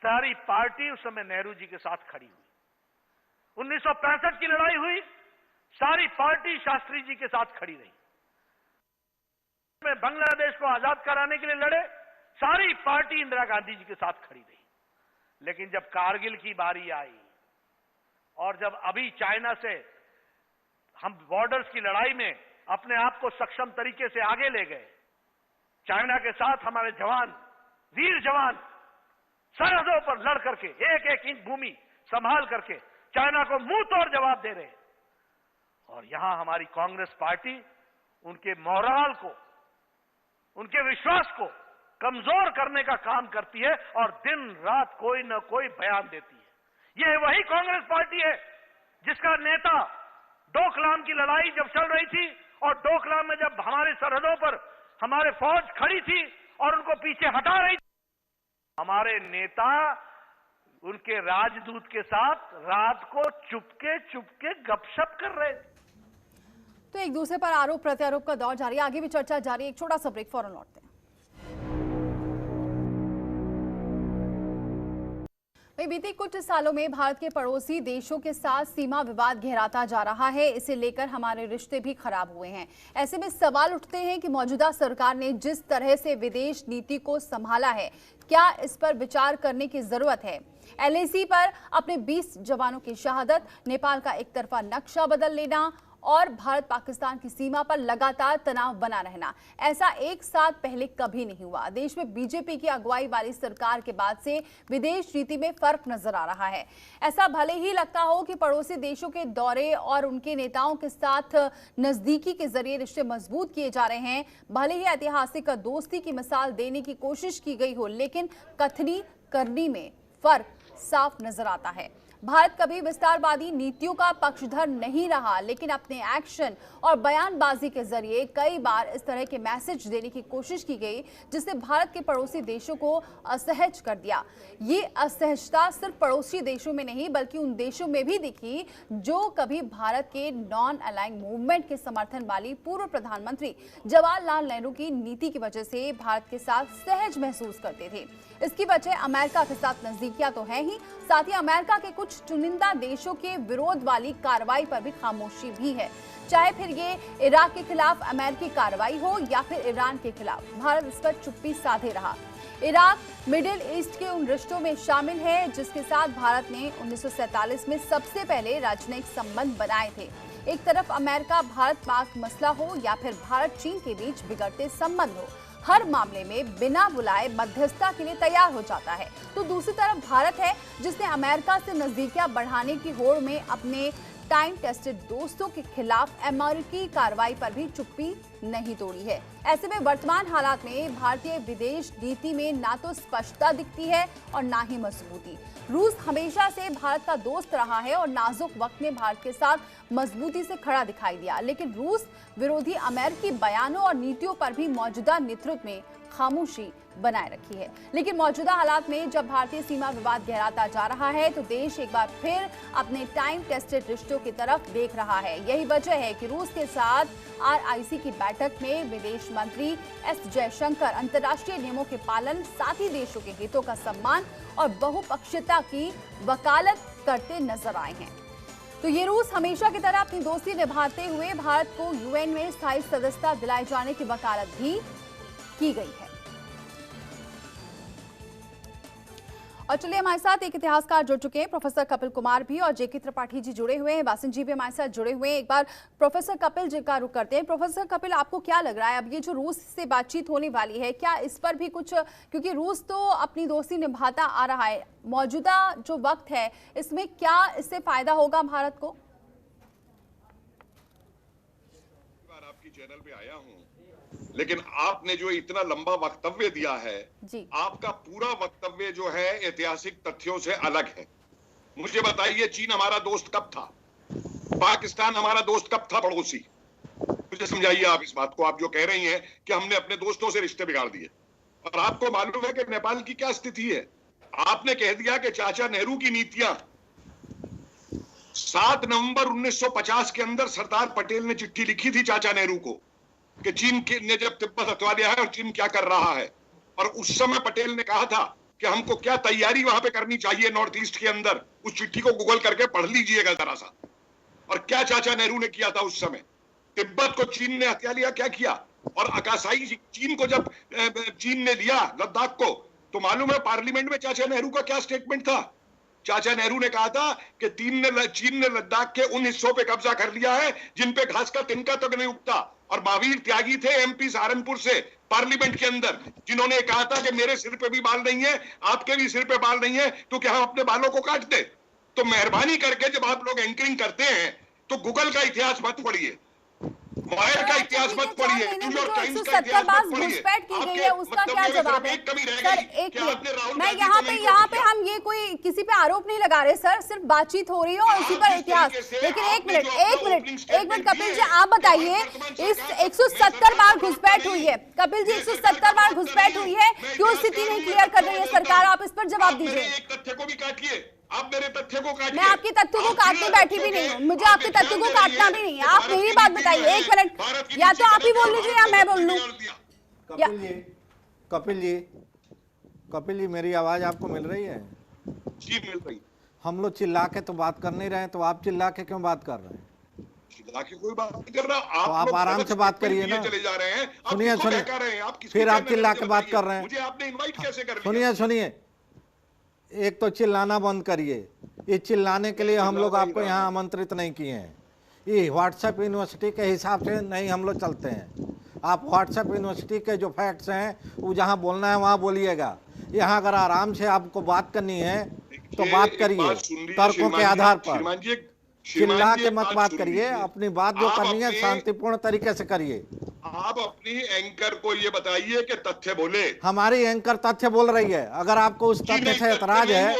सारी पार्टी उस समय नेहरू जी के साथ खड़ी हुई। 1965 की लड़ाई हुई, सारी पार्टी शास्त्री जी के साथ खड़ी रही। में बांग्लादेश को आजाद कराने के लिए लड़े, सारी पार्टी इंदिरा गांधी जी के साथ खड़ी रही। लेकिन जब कारगिल की बारी आई और जब अभी चाइना से हम बॉर्डर्स की लड़ाई में अपने आप को सक्षम तरीके से आगे ले गए, चाइना के साथ हमारे जवान, वीर जवान सरहदों पर लड़ करके एक एक इंच भूमि संभाल करके चाइना को मुंह तोड़ जवाब दे रहे। और यहां हमारी कांग्रेस पार्टी उनके मोराल को, उनके विश्वास को कमजोर करने का काम करती है और दिन रात कोई न कोई बयान देती है। यह वही कांग्रेस पार्टी है जिसका नेता डोकलाम की लड़ाई जब चल रही थी और डोकलाम में जब हमारे सरहदों पर हमारे फौज खड़ी थी और उनको पीछे हटा रही थी, हमारे नेता उनके राजदूत के साथ रात को चुपके गपशप कर रहे थे। तो एक दूसरे पर आरोप प्रत्यारोप का दौर जारी है, आगे भी चर्चा जारी है। एक छोटा सा ब्रेक, फौरन लौटते हैं। बीते कुछ सालों में भारत के पड़ोसी देशों के साथ सीमा विवाद गहराता जा रहा है। इसे लेकर हमारे रिश्ते भी खराब हुए हैं। ऐसे में सवाल उठते हैं कि मौजूदा सरकार ने जिस तरह से विदेश नीति को संभाला है, क्या इस पर विचार करने की जरूरत है। LAC पर अपने 20 जवानों की शहादत, नेपाल का एक तरफा नक्शा बदल लेना और भारत पाकिस्तान की सीमा पर लगातार तनाव बना रहना, ऐसा एक साथ पहले कभी नहीं हुआ। देश में बीजेपी की अगुवाई वाली सरकार के बाद से विदेश नीति में फर्क नजर आ रहा है। ऐसा भले ही लगता हो कि पड़ोसी देशों के दौरे और उनके नेताओं के साथ नजदीकी के जरिए रिश्ते मजबूत किए जा रहे हैं, भले ही ऐतिहासिक दोस्ती की मिसाल देने की कोशिश की गई हो, लेकिन कथनी करनी में फर्क साफ नजर आता है। भारत कभी विस्तारवादी नीतियों का पक्षधर नहीं रहा, लेकिन अपने एक्शन और बयानबाजी के जरिए कई बार इस तरह के मैसेज देने की कोशिश की गई जिससे भारत के पड़ोसी देशों को असहज कर दिया। ये असहजता सिर्फ पड़ोसी देशों में नहीं बल्कि उन देशों में भी दिखी जो कभी भारत के नॉन अलाइंग मूवमेंट के समर्थन वाली पूर्व प्रधानमंत्री जवाहरलाल नेहरू की नीति की वजह से भारत के साथ सहज महसूस करते थे। इसकी वजह अमेरिका के साथ नजदीकियां तो है ही, साथ ही अमेरिका के कुछ चुनिंदा देशों के विरोध वाली कार्रवाई पर भी खामोशी भी है। चाहे फिर ये इराक के खिलाफ अमेरिकी कार्रवाई हो या फिर ईरान के खिलाफ, भारत इस पर चुप्पी साधे रहा। इराक मिडिल ईस्ट के उन रिश्तों में शामिल है जिसके साथ भारत ने 1947 में सबसे पहले राजनयिक संबंध बनाए थे। एक तरफ अमेरिका भारत पाक मसला हो या फिर भारत चीन के बीच बिगड़ते संबंध हो, हर मामले में बिना बुलाए मध्यस्थता के लिए तैयार हो जाता है। तो दूसरी तरफ भारत है जिसने अमेरिका से नजदीकियां बढ़ाने की होड़ में अपने टाइम टेस्टेड दोस्तों के खिलाफ अमेरिकी कार्रवाई पर भी चुप्पी नहीं तोड़ी है। ऐसे में वर्तमान हालात में भारतीय विदेश नीति में ना तो स्पष्टता दिखती है और ना ही मजबूती। रूस हमेशा से भारत का दोस्त रहा है और नाजुक वक्त में भारत के साथ मजबूती से खड़ा दिखाई दिया, लेकिन रूस विरोधी अमेरिकी बयानों और नीतियों पर भी मौजूदा नेतृत्व में खामोशी बनाए रखी है। लेकिन मौजूदा हालात में जब भारतीय सीमा विवाद गहराता जा रहा है तो देश एक बार फिर अपने टाइम टेस्टेड रिश्तों की तरफ देख रहा है। यही वजह है कि रूस के साथ RIC की बैठक में विदेश मंत्री S जयशंकर अंतर्राष्ट्रीय नियमों के पालन, साथी देशों के हितों का सम्मान और बहुपक्षीयता की वकालत करते नजर आए हैं। तो ये रूस हमेशा की तरह अपनी दोस्ती निभाते हुए भारत को UN में स्थायी सदस्यता दिलाए जाने की वकालत भी की गई है। और चलिए, हमारे साथ एक इतिहासकार जुड़ चुके हैं, प्रोफेसर कपिल कुमार भी, और JK त्रिपाठी जी जुड़े हुए हैं, वासिन जी भी हमारे साथ जुड़े हुए हैं। एक बार प्रोफेसर कपिल जी का रुख करते हैं। प्रोफेसर कपिल, आपको क्या लग रहा है, अब ये जो रूस से बातचीत होने वाली है, क्या इस पर भी कुछ, क्योंकि रूस तो अपनी दोस्ती निभाता आ रहा है, मौजूदा जो वक्त है इसमें क्या इससे फायदा होगा भारत को? आपकी चैनल पे आया हूँ, लेकिन आपने जो इतना लंबा वक्तव्य दिया है जी। आपका पूरा वक्तव्य जो है ऐतिहासिक तथ्यों से अलग है। मुझे बताइए, चीन हमारा दोस्त कब था? पाकिस्तान हमारा दोस्त कब था पड़ोसी? मुझे समझाइए आप इस बात को। आप जो कह रही हैं कि हमने अपने दोस्तों से रिश्ते बिगाड़ दिए, और आपको मालूम है कि नेपाल की क्या स्थिति है। आपने कह दिया कि चाचा नेहरू की नीतियां 7 नवंबर 1950 के अंदर सरदार पटेल ने चिट्ठी लिखी थी चाचा नेहरू को कि चीन ने जब तिब्बत हटवा लिया है और चीन क्या कर रहा है, और उस समय पटेल ने कहा था कि हमको क्या तैयारी वहां पे करनी चाहिए नॉर्थ ईस्ट के अंदर। उस चिट्ठी को गूगल करके पढ़ लीजिएगा जरा सा। और क्या चाचा नेहरू ने किया था उस समय? तिब्बत को चीन ने हत्या लिया, क्या किया? और अकासाई चीन को जब चीन ने लिया लद्दाख को, तो मालूम है पार्लियामेंट में चाचा नेहरू का क्या स्टेटमेंट था? चाचा नेहरू ने कहा था कि चीन ने लद्दाख के उन हिस्सों पे कब्जा कर लिया है जिन पे घास का तिनका तक नहीं उगता। और महावीर त्यागी थे MP सहारनपुर से पार्लियामेंट के अंदर, जिन्होंने कहा था कि मेरे सिर पे भी बाल नहीं है, आपके भी सिर पे बाल नहीं है, तो क्या हम अपने बालों को काट दे? तो मेहरबानी करके जब आप लोग एंकरिंग करते हैं तो गूगल का इतिहास मत पढ़िए, वायर का इतिहास मत पढ़िए, न्यूयॉर्क टाइम्स का इतिहास मत पढ़िए। घुसपैठ की गई है, उसका क्या जवाब है? सर एक मिनट, मैं यहाँ पे हम ये कोई किसी पे आरोप नहीं लगा रहे सर, सिर्फ बातचीत हो रही है और उसी पर इतिहास। लेकिन एक मिनट कपिल जी, आप बताइए, इस 170 बार घुसपैठ हुई है, कपिल जी 170 बार घुसपैठ हुई है, क्यों स्थिति नहीं क्लियर कर रही है सरकार? आप इस पर जवाब दीजिए। एक तथ्य को भी काटिए, आप मेरे तथ्य को काटिए। मैं आपके तथ्यों को काटने बैठी भी नहीं हूँ, मुझे आपके तथ्यों को काटना भी नहीं है। आप मेरी बात बताइए, एक मिनट, या तो आप ही बोल लीजिए या मैं बोल लूं। कपिल जी मेरी आवाज आपको मिल रही है? जी मिल रही। हम लोग चिल्ला के तो बात कर नहीं रहे, तो आप चिल्ला के क्यों बात कर रहे हैं? चिल्ला के कोई बात नहीं कर रहा, तो आप आराम से बात करिए ना। चले जा रहे हैं, सुनिए, फिर आप चिल्ला के बात कर रहे हैं। मुझे आपने इनवाइट कैसे कर लिया? सुनिए, एक तो चिल्लाना बंद करिए। ये चिल्लाने के लिए हम लोग आपको यहाँ आमंत्रित नहीं किए हैं। ये व्हाट्सएप यूनिवर्सिटी के हिसाब से नहीं हम लोग चलते हैं। आप व्हाट्सएप यूनिवर्सिटी के जो फैक्ट्स हैं वो जहाँ बोलना है वहाँ बोलिएगा। यहाँ अगर आराम से आपको बात करनी है तो बात करिए तर्कों के आधार पर, चिल्ला के मत बात करिए। अपनी बात जो करनी है शांतिपूर्ण तरीके से करिए। आप अपनी एंकर को ये बताइए कि तथ्य बोले। हमारी एंकर तथ्य बोल रही है, अगर आपको उस तथ्य से एतराज है।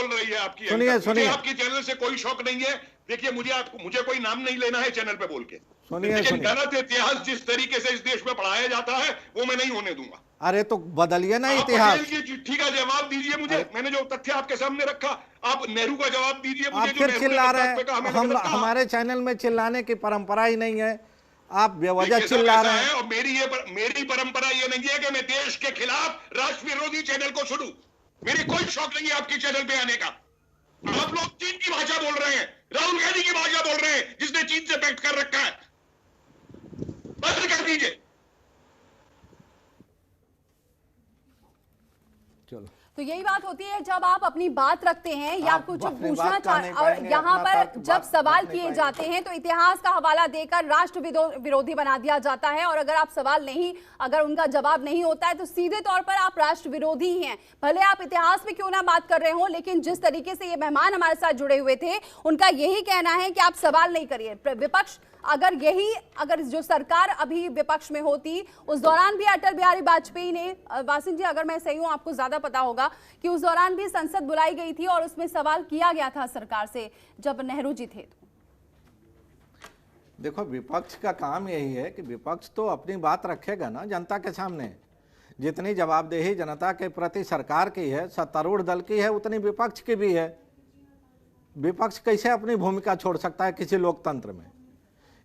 सुनिए, आपकी चैनल से कोई शौक नहीं है। देखिए, मुझे कोई नाम नहीं लेना है चैनल पे बोल के। लेकिन गलत इतिहास जिस तरीके से इस देश में पढ़ाया जाता है वो मैं नहीं होने दूंगा। अरे तो बदलिए ना इतिहास। की चिट्ठी का जवाब दीजिए मुझे, मैंने जो तथ्य आपके सामने रखा। आप नेहरू का जवाब दीजिए मुझे। आप फिर चिल्ला रहे हैं। हमारे चैनल में चिल्लाने की परंपरा ही नहीं है, आप बेवजह चिल्ला रहे हैं। और मेरी परंपरा ये नहीं है कि मैं देश के खिलाफ राष्ट्र विरोधी चैनल को छोड़ूं। मेरी कोई शौक नहीं है आपकी चैनल पे आने का। आप लोग चीन की भाषा बोल रहे हैं, राहुल गांधी की भाषा बोल रहे हैं, जिसने चीन से पैक्ट कर रखा है। बंद कर दीजिए। चलो, तो यही बात होती है जब आप अपनी बात रखते हैं या कुछ पूछना चाहते, और यहाँ पर जब सवाल किए जाते हैं तो इतिहास का हवाला देकर राष्ट्र विरोधी बना दिया जाता है। और अगर आप सवाल नहीं, अगर उनका जवाब नहीं होता है तो सीधे तौर पर आप राष्ट्र विरोधी ही हैं। भले आप इतिहास में क्यों ना बात कर रहे हो, लेकिन जिस तरीके से ये मेहमान हमारे साथ जुड़े हुए थे उनका यही कहना है कि आप सवाल नहीं करिए। विपक्ष अगर जो सरकार अभी विपक्ष में होती, उस दौरान भी अटल बिहारी वाजपेयी ने, वासिन जी अगर मैं सही हूं, आपको ज्यादा पता होगा कि उस दौरान भी संसद बुलाई गई थी और उसमें सवाल किया गया था सरकार से जब नेहरू जी थे। देखो, विपक्ष का काम यही है कि विपक्ष तो अपनी बात रखेगा ना जनता के सामने। जितनी जवाबदेही जनता के प्रति सरकार की है, सत्तारूढ़ दल की है, उतनी विपक्ष की भी है। विपक्ष कैसे अपनी भूमिका छोड़ सकता है किसी लोकतंत्र में?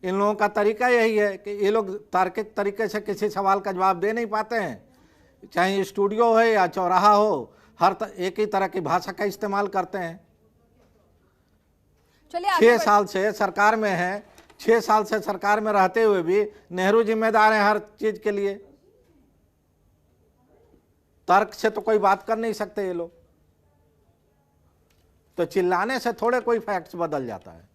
इन लोगों का तरीका यही है कि ये लोग तार्किक तरीके से किसी सवाल का जवाब दे नहीं पाते हैं, चाहे स्टूडियो हो या चौराहा हो, एक ही तरह की भाषा का इस्तेमाल करते हैं। चलिए 6 साल से सरकार में है, 6 साल से सरकार में रहते हुए भी नेहरू जिम्मेदार हैं हर चीज के लिए। तर्क से तो कोई बात कर नहीं सकते ये लोग। तो चिल्लाने से थोड़े कोई फैक्ट्स बदल जाता है।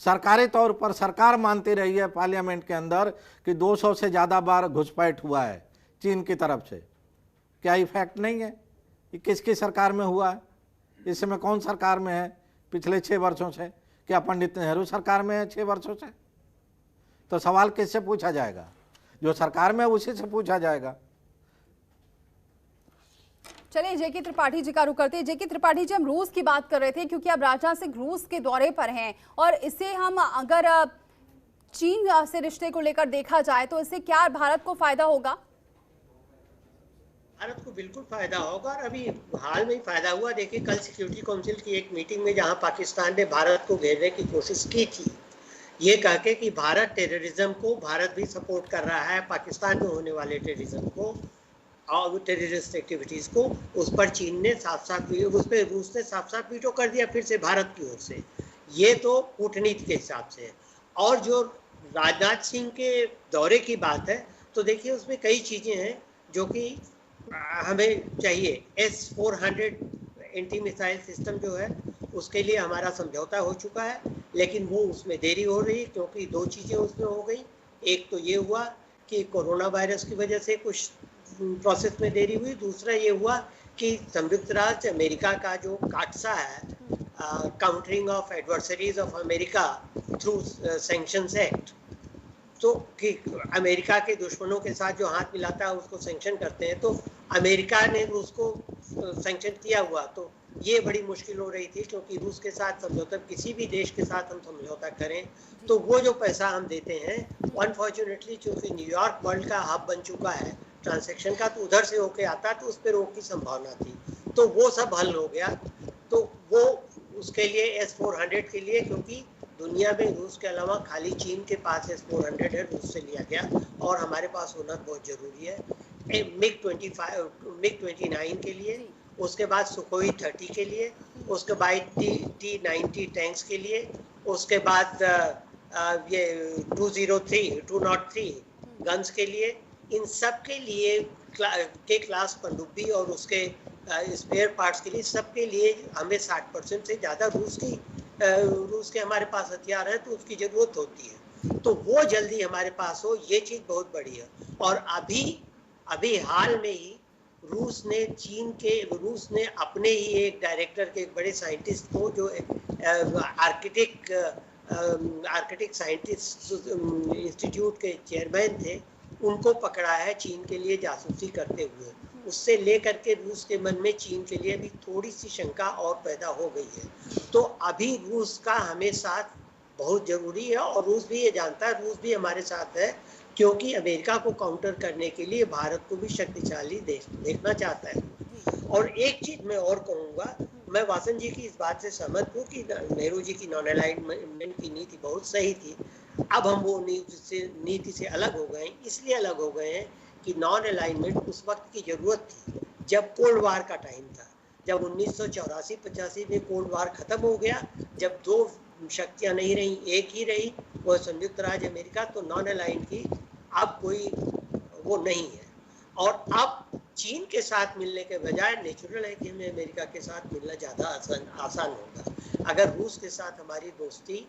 सरकारी तौर पर सरकार मानती रही है पार्लियामेंट के अंदर कि 200 से ज़्यादा बार घुसपैठ हुआ है चीन की तरफ से। क्या ये फैक्ट नहीं है? ये किसकी सरकार में हुआ है? इस समय कौन सरकार में है पिछले 6 वर्षों से? क्या पंडित नेहरू सरकार में है 6 वर्षों से? तो सवाल किससे पूछा जाएगा? जो सरकार में है उसी से पूछा जाएगा। चलिए जेके त्रिपाठी जी का रुख करते हैं। जेके त्रिपाठी जी, हम रूस की बात कर रहे थे क्योंकि अब राजनाथ सिंह रूस के दौरे पर हैं और इससे हम अगर चीन से रिश्ते को लेकर देखा जाए तो इससे क्या भारत को फायदा होगा? भारत को बिल्कुल फायदा होगा और अभी हाल में ही फायदा हुआ। देखिए, कल सिक्योरिटी काउंसिल की एक मीटिंग में जहां पाकिस्तान ने भारत को घेरने की कोशिश की थी, ये कह के कि भारत टेररिज्म को, भारत भी सपोर्ट कर रहा है पाकिस्तान में होने वाले टेररिज्म को और टेररिस्ट एक्टिविटीज को, उस पर चीन ने उस पर रूस ने साफ साफ वीटो कर दिया फिर से भारत की ओर से। ये तो कूटनीति के हिसाब से है। और जो राजनाथ सिंह के दौरे की बात है तो देखिए उसमें कई चीजें हैं जो कि हमें चाहिए। S-400 एंटी मिसाइल सिस्टम जो है उसके लिए हमारा समझौता हो चुका है, लेकिन वो उसमें देरी हो रही क्योंकि 2 चीजें उसमें हो गई। एक तो ये हुआ कि कोरोना वायरस की वजह से कुछ प्रोसेस में देरी हुई, दूसरा ये हुआ कि संयुक्त राज्य अमेरिका का जो काटसा है, countering of adversaries of America through sanctions act, तो कि अमेरिका के दुश्मनों के साथ जो हाथ मिलाता है उसको सैंक्शन करते हैं, तो अमेरिका ने रूस को सैंक्शन किया हुआ। तो ये बड़ी मुश्किल हो रही थी क्योंकि रूस के साथ समझौता, किसी भी देश के साथ हम समझौता करें तो वो जो पैसा हम देते हैं, अनफॉर्चुनेटली चूंकि न्यूयॉर्क वर्ल्ड का हब बन चुका है ट्रांसैक्शन का, तो उधर से होके आता तो उस पर रोक की संभावना थी, तो वो सब हल हो गया। तो वो उसके लिए S-400 के लिए, क्योंकि दुनिया में रूस के अलावा खाली चीन के पास S-400 है, रूस से लिया गया और हमारे पास होना बहुत जरूरी है। MiG-29 के लिए, उसके बाद सुखोई 30 के लिए, उसके बाद T-90 टैंक्स के लिए, उसके बाद ये 203 गन्स के लिए, इन सब के लिए के क्लास पनडुब्बी और उसके स्पेयर पार्ट्स के लिए, सबके लिए हमें 60% से ज़्यादा रूस के हमारे पास हथियार हैं तो उसकी ज़रूरत होती है। तो वो जल्दी हमारे पास हो, ये चीज़ बहुत बड़ी है। और अभी हाल में ही रूस ने अपने ही एक डायरेक्टर के, एक बड़े साइंटिस्ट को जो आर्कटिक साइंटिस्ट इंस्टीट्यूट के चेयरमैन थे, उनको पकड़ा है चीन के लिए जासूसी करते हुए। उससे लेकर के रूस के मन में चीन के लिए भी थोड़ी सी शंका और पैदा हो गई है। तो अभी रूस का हमें साथ बहुत जरूरी है और रूस भी ये जानता है, रूस भी हमारे साथ है क्योंकि अमेरिका को काउंटर करने के लिए भारत को भी शक्तिशाली देश देखना चाहता है। और एक चीज मैं और कहूँगा, मैं वासन जी की इस बात से सहमत हूँ कि नेहरू जी की नॉन अलाइनमेंट की नीति बहुत सही थी। अब हम वो नीति से अलग हो गए, इसलिए अलग हो गए हैं कि नॉन अलाइनमेंट उस वक्त की जरूरत थी जब कोल्ड वार का टाइम था, जब 1984-85 में कोल्ड वार खत्म हो गया, जब 2 शक्तियां नहीं रही, एक ही रही, वो संयुक्त राज्य अमेरिका। तो नॉन अलाइन की अब कोई वो नहीं है। और अब चीन के साथ मिलने के बजाय नेचुरल है कि हमें अमेरिका के साथ मिलना ज़्यादा आसान होगा। अगर रूस के साथ हमारी दोस्ती,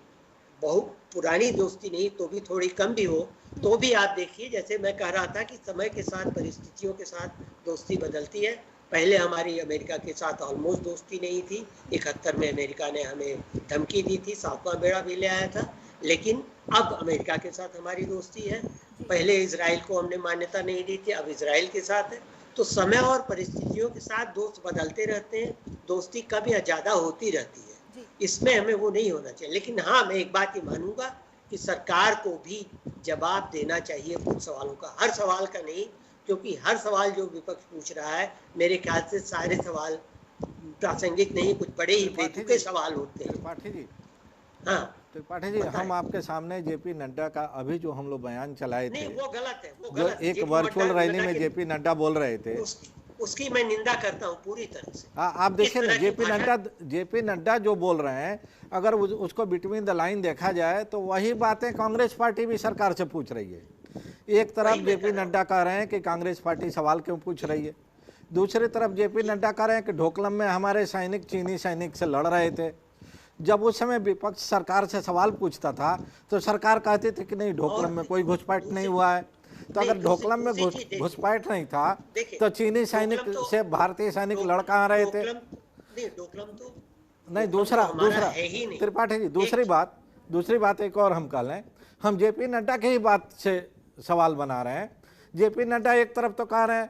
बहुत पुरानी दोस्ती नहीं तो भी थोड़ी कम भी हो, तो भी आप देखिए, जैसे मैं कह रहा था कि समय के साथ, परिस्थितियों के साथ दोस्ती बदलती है। पहले हमारी अमेरिका के साथ ऑलमोस्ट दोस्ती नहीं थी, 71 में अमेरिका ने हमें धमकी दी थी, 7वां बेड़ा भी ले आया था, लेकिन अब अमेरिका के साथ हमारी दोस्ती है। पहले इजराइल को हमने मान्यता नहीं दी थी, अब इजराइल के साथ है। तो समय और परिस्थितियों के साथ दोस्त बदलते रहते हैं, दोस्ती कम या ज़्यादा होती रहती है, इसमें हमें वो नहीं होना चाहिए। लेकिन हाँ, मैं एक बात ही मानूंगा कि सरकार को भी जवाब देना चाहिए कुछ सवालों का, हर सवाल का नहीं। क्योंकि हर सवाल जो विपक्ष पूछ रहा है मेरे ख्याल से सारे सवाल प्रासंगिक नहीं, कुछ बड़े ही बेतुके सवाल होते हैं। त्रिपाठी जी, हाँ त्रिपाठी जी, हम आपके सामने जेपी नड्डा का अभी जो हम लोग बयान चलाए थे, वो गलत है, वो जो गलत है। एक वर्चुअल रैली में जेपी नड्डा बोल रहे थे, उसकी मैं निंदा करता हूँ पूरी तरह से। आप देखिए ना, जेपी नड्डा जो बोल रहे हैं, अगर उसको बिटवीन द लाइन देखा जाए तो वही बातें कांग्रेस पार्टी भी सरकार से पूछ रही है। एक तरफ जेपी नड्डा कह रहे हैं कि कांग्रेस पार्टी सवाल क्यों पूछ रही है, दूसरी तरफ जेपी नड्डा कह रहे हैं कि ढोकलम में हमारे सैनिक चीनी सैनिक से लड़ रहे थे। जब उस समय विपक्ष सरकार से सवाल पूछता था तो सरकार कहती थी कि नहीं, ढोकलम में कोई घुसपैठ नहीं हुआ है। तो अगर ढोकलम में घुसपैठ नहीं था तो चीनी सैनिक से भारतीय सैनिक लड़ कहाँ रहे थे? नहीं, दूसरा त्रिपाठी जी, दूसरी बात एक और हम कह लें, हम जेपी नड्डा की ही बात से सवाल बना रहे हैं। जेपी नड्डा एक तरफ तो कह रहे हैं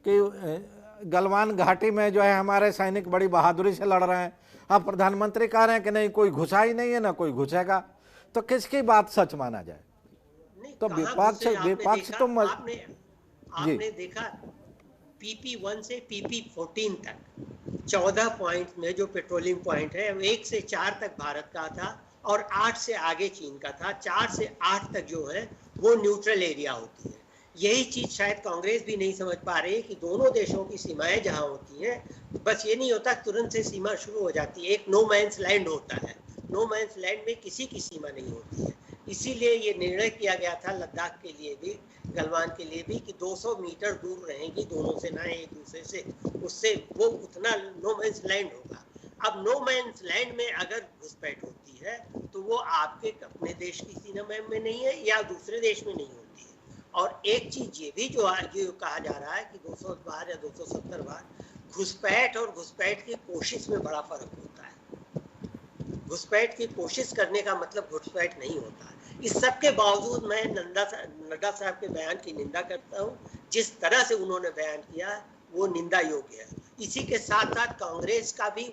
कि गलवान घाटी में जो है हमारे सैनिक बड़ी बहादुरी से लड़ रहे हैं, अब प्रधानमंत्री कह रहे हैं कि नहीं, कोई घुसा ही नहीं है, ना कोई घुसेगा। तो किसकी बात सच माना जाए? तो विपक्ष तो आपने देखा PP1 से PP14 तक 14 पॉइंट में जो पेट्रोलिंग पॉइंट है 1 से 4 तक भारत का था और 8 से आगे चीन का था। 4 से 8 तक जो है वो न्यूट्रल एरिया होती है। यही चीज शायद कांग्रेस भी नहीं समझ पा रही कि दोनों देशों की सीमाएं जहां होती हैं, बस ये नहीं होता तुरंत से सीमा शुरू हो जाती है, एक नो मैंस लैंड होता है। नो मैंस लैंड में किसी की सीमा नहीं होती है। इसीलिए ये निर्णय किया गया था लद्दाख के लिए भी, गलवान के लिए भी, कि 200 मीटर दूर रहेंगी दोनों सेनाएं एक दूसरे से, उससे वो उतना नो मैंस लैंड होगा। अब नो मैंस लैंड में अगर घुसपैठ होती है तो वो आपके अपने देश की सीमा में नहीं है या दूसरे देश में नहीं होती है। और एक चीज ये भी जो कहा जा रहा है कि 200 बार या 270 बार, घुसपैठ और घुसपैठ की कोशिश में बड़ा फर्क होता है। घुसपैठ की कोशिश करने का मतलब घुसपैठ नहीं होता है। इस सब के बावजूद मैं नड्डा साहब के बयान की निंदा करता हूँ। जिस तरह से उन्होंने बयान किया वो निंदा योग्य है। इसी के साथ साथ कांग्रेस का भी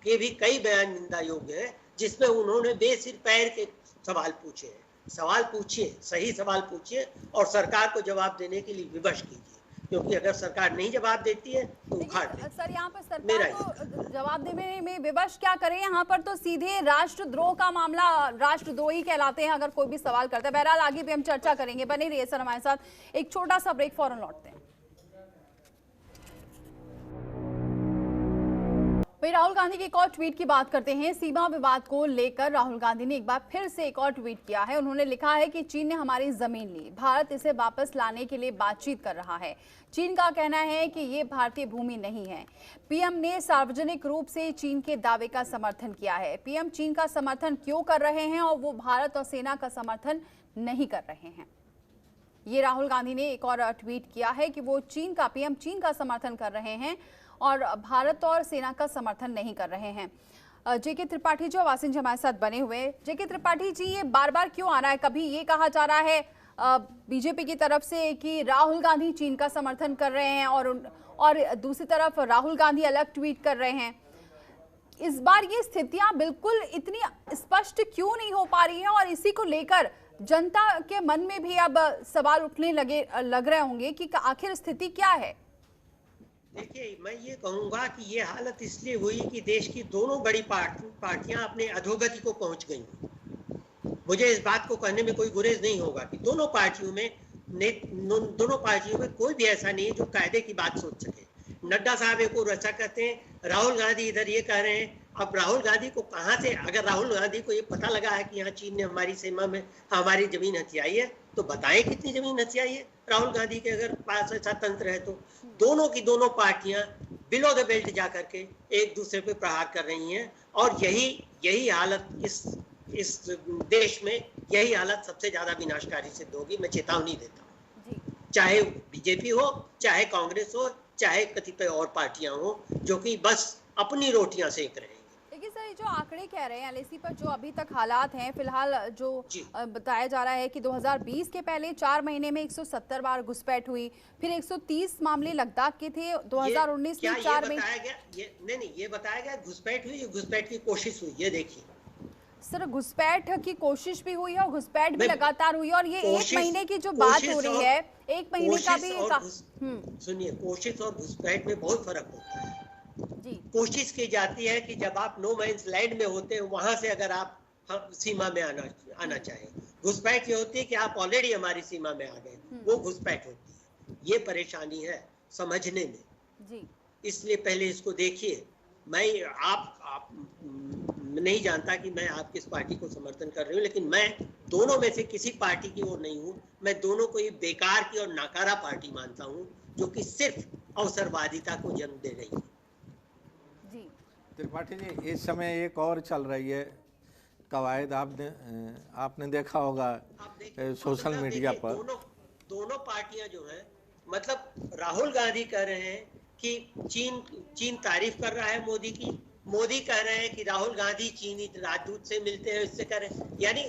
कई बयान निंदा योग्य है, जिसमें उन्होंने बेसिर पैर के सवाल पूछे हैं। सवाल पूछिए, सही सवाल पूछिए और सरकार को जवाब देने के लिए विवश कीजिए, क्योंकि अगर सरकार नहीं जवाब देती है तो उखाड़ दें। सर, यहाँ पर सरकार को जवाब देने में विवश क्या करें? यहाँ पर तो सीधे राष्ट्रद्रोह का मामला, राष्ट्रद्रोही कहलाते हैं अगर कोई भी सवाल करता है। बहरहाल आगे भी हम चर्चा करेंगे, बने रहिए सर हमारे साथ। एक छोटा सा ब्रेक, फौरन लौटते हैं। वही राहुल गांधी के एक और ट्वीट की बात करते हैं। सीमा विवाद को लेकर राहुल गांधी ने एक बार फिर से एक और ट्वीट किया है। उन्होंने लिखा है कि चीन ने हमारी जमीन ली, भारत इसे वापस लाने के लिए बातचीत कर रहा है। चीन का कहना है कि ये भारतीय भूमि नहीं है। पीएम ने सार्वजनिक रूप से चीन के दावे का समर्थन किया है। पीएम चीन का समर्थन क्यों कर रहे हैं और वो भारत और सेना का समर्थन नहीं कर रहे हैं? ये राहुल गांधी ने एक और ट्वीट किया है कि वो पीएम चीन का समर्थन कर रहे हैं और भारत और सेना का समर्थन नहीं कर रहे हैं। जेके त्रिपाठी जो वासिन जी हमारे साथ बने हुए। जेके त्रिपाठी जी, ये बार बार क्यों आ रहा है? कभी ये कहा जा रहा है बीजेपी की तरफ से कि राहुल गांधी चीन का समर्थन कर रहे हैं और दूसरी तरफ राहुल गांधी अलग ट्वीट कर रहे हैं। इस बार ये स्थितियां बिल्कुल इतनी स्पष्ट क्यों नहीं हो पा रही हैं और इसी को लेकर जनता के मन में भी अब सवाल उठने लग रहे होंगे कि आखिर स्थिति क्या है? देखिए, मैं ये कहूंगा कि ये हालत इसलिए हुई कि देश की दोनों बड़ी पार्टियां अपने अधोगति को पहुंच गई। मुझे इस बात को कहने में कोई गुरेज नहीं होगा कि दोनों पार्टियों में कोई भी ऐसा नहीं है जो कायदे की बात सोच सके। नड्डा साहब एक और ऐसा कहते हैं, राहुल गांधी इधर ये कह रहे हैं। अब राहुल गांधी को कहां से, अगर राहुल गांधी को ये पता लगा है कि यहाँ चीन ने हमारी सीमा में हमारी जमीन हथियाई है, तो बताएं कितनी जमीन हथियाई है राहुल गांधी के अगर पास ऐसा तंत्र है तो। दोनों की दोनों पार्टियां बिलो द बेल्ट जा करके एक दूसरे पे प्रहार कर रही हैं और यही हालत इस देश में, यही हालत सबसे ज्यादा विनाशकारी सिद्ध होगी। मैं चेतावनी देता हूँ, चाहे बीजेपी हो, चाहे कांग्रेस हो, चाहे कतिपय और पार्टियां हो जो कि बस अपनी रोटियां सेक रहे हैं। देखिए सर, ये जो आंकड़े कह रहे हैं एलएसी पर, जो अभी तक हालात हैं फिलहाल, जो बताया जा रहा है कि 2020 के पहले 4 महीने में 170 बार घुसपैठ हुई, फिर 130 मामले लद्दाख के थे 2019 में 4 महीने। ये बताया गया घुसपैठ हुई, घुसपैठ की कोशिश हुई। ये देखिए, सर घुसपैठ की कोशिश भी हुई है और घुसपैठ भी लगातार हुई है, और ये एक महीने की जो बात हो रही है, एक महीने का भी सुनिए, कोशिश और घुसपैठ में बहुत फर्क होता है जी। कोशिश की जाती है कि जब आप नो मैंस लैंड में होते हैं वहां से अगर आप सीमा में आना चाहें। घुसपैठ ये होती है कि आप ऑलरेडी हमारी सीमा में आ गए, वो घुसपैठ होती है। ये परेशानी है समझने में जी। इसलिए पहले इसको देखिए। मैं आप नहीं जानता कि मैं आप किस पार्टी को समर्थन कर रही हूँ, लेकिन मैं दोनों में से किसी पार्टी की ओर नहीं हूँ। मैं दोनों को ही बेकार की और नाकारा पार्टी मानता हूँ, जो कि सिर्फ अवसरवादिता को जन्म दे रही है। जी त्रिपाठी जी, इस समय एक और चल रही है कवायद, आपने देखा होगा सोशल मीडिया पर। दोनों पार्टियां जो हैं, मतलब राहुल गांधी कह रहे हैं कि चीन तारीफ कर रहा है मोदी की, मोदी कह रहे हैं कि राहुल गांधी चीनी राजदूत से मिलते हैं, इससे कह रहे हैं। यानी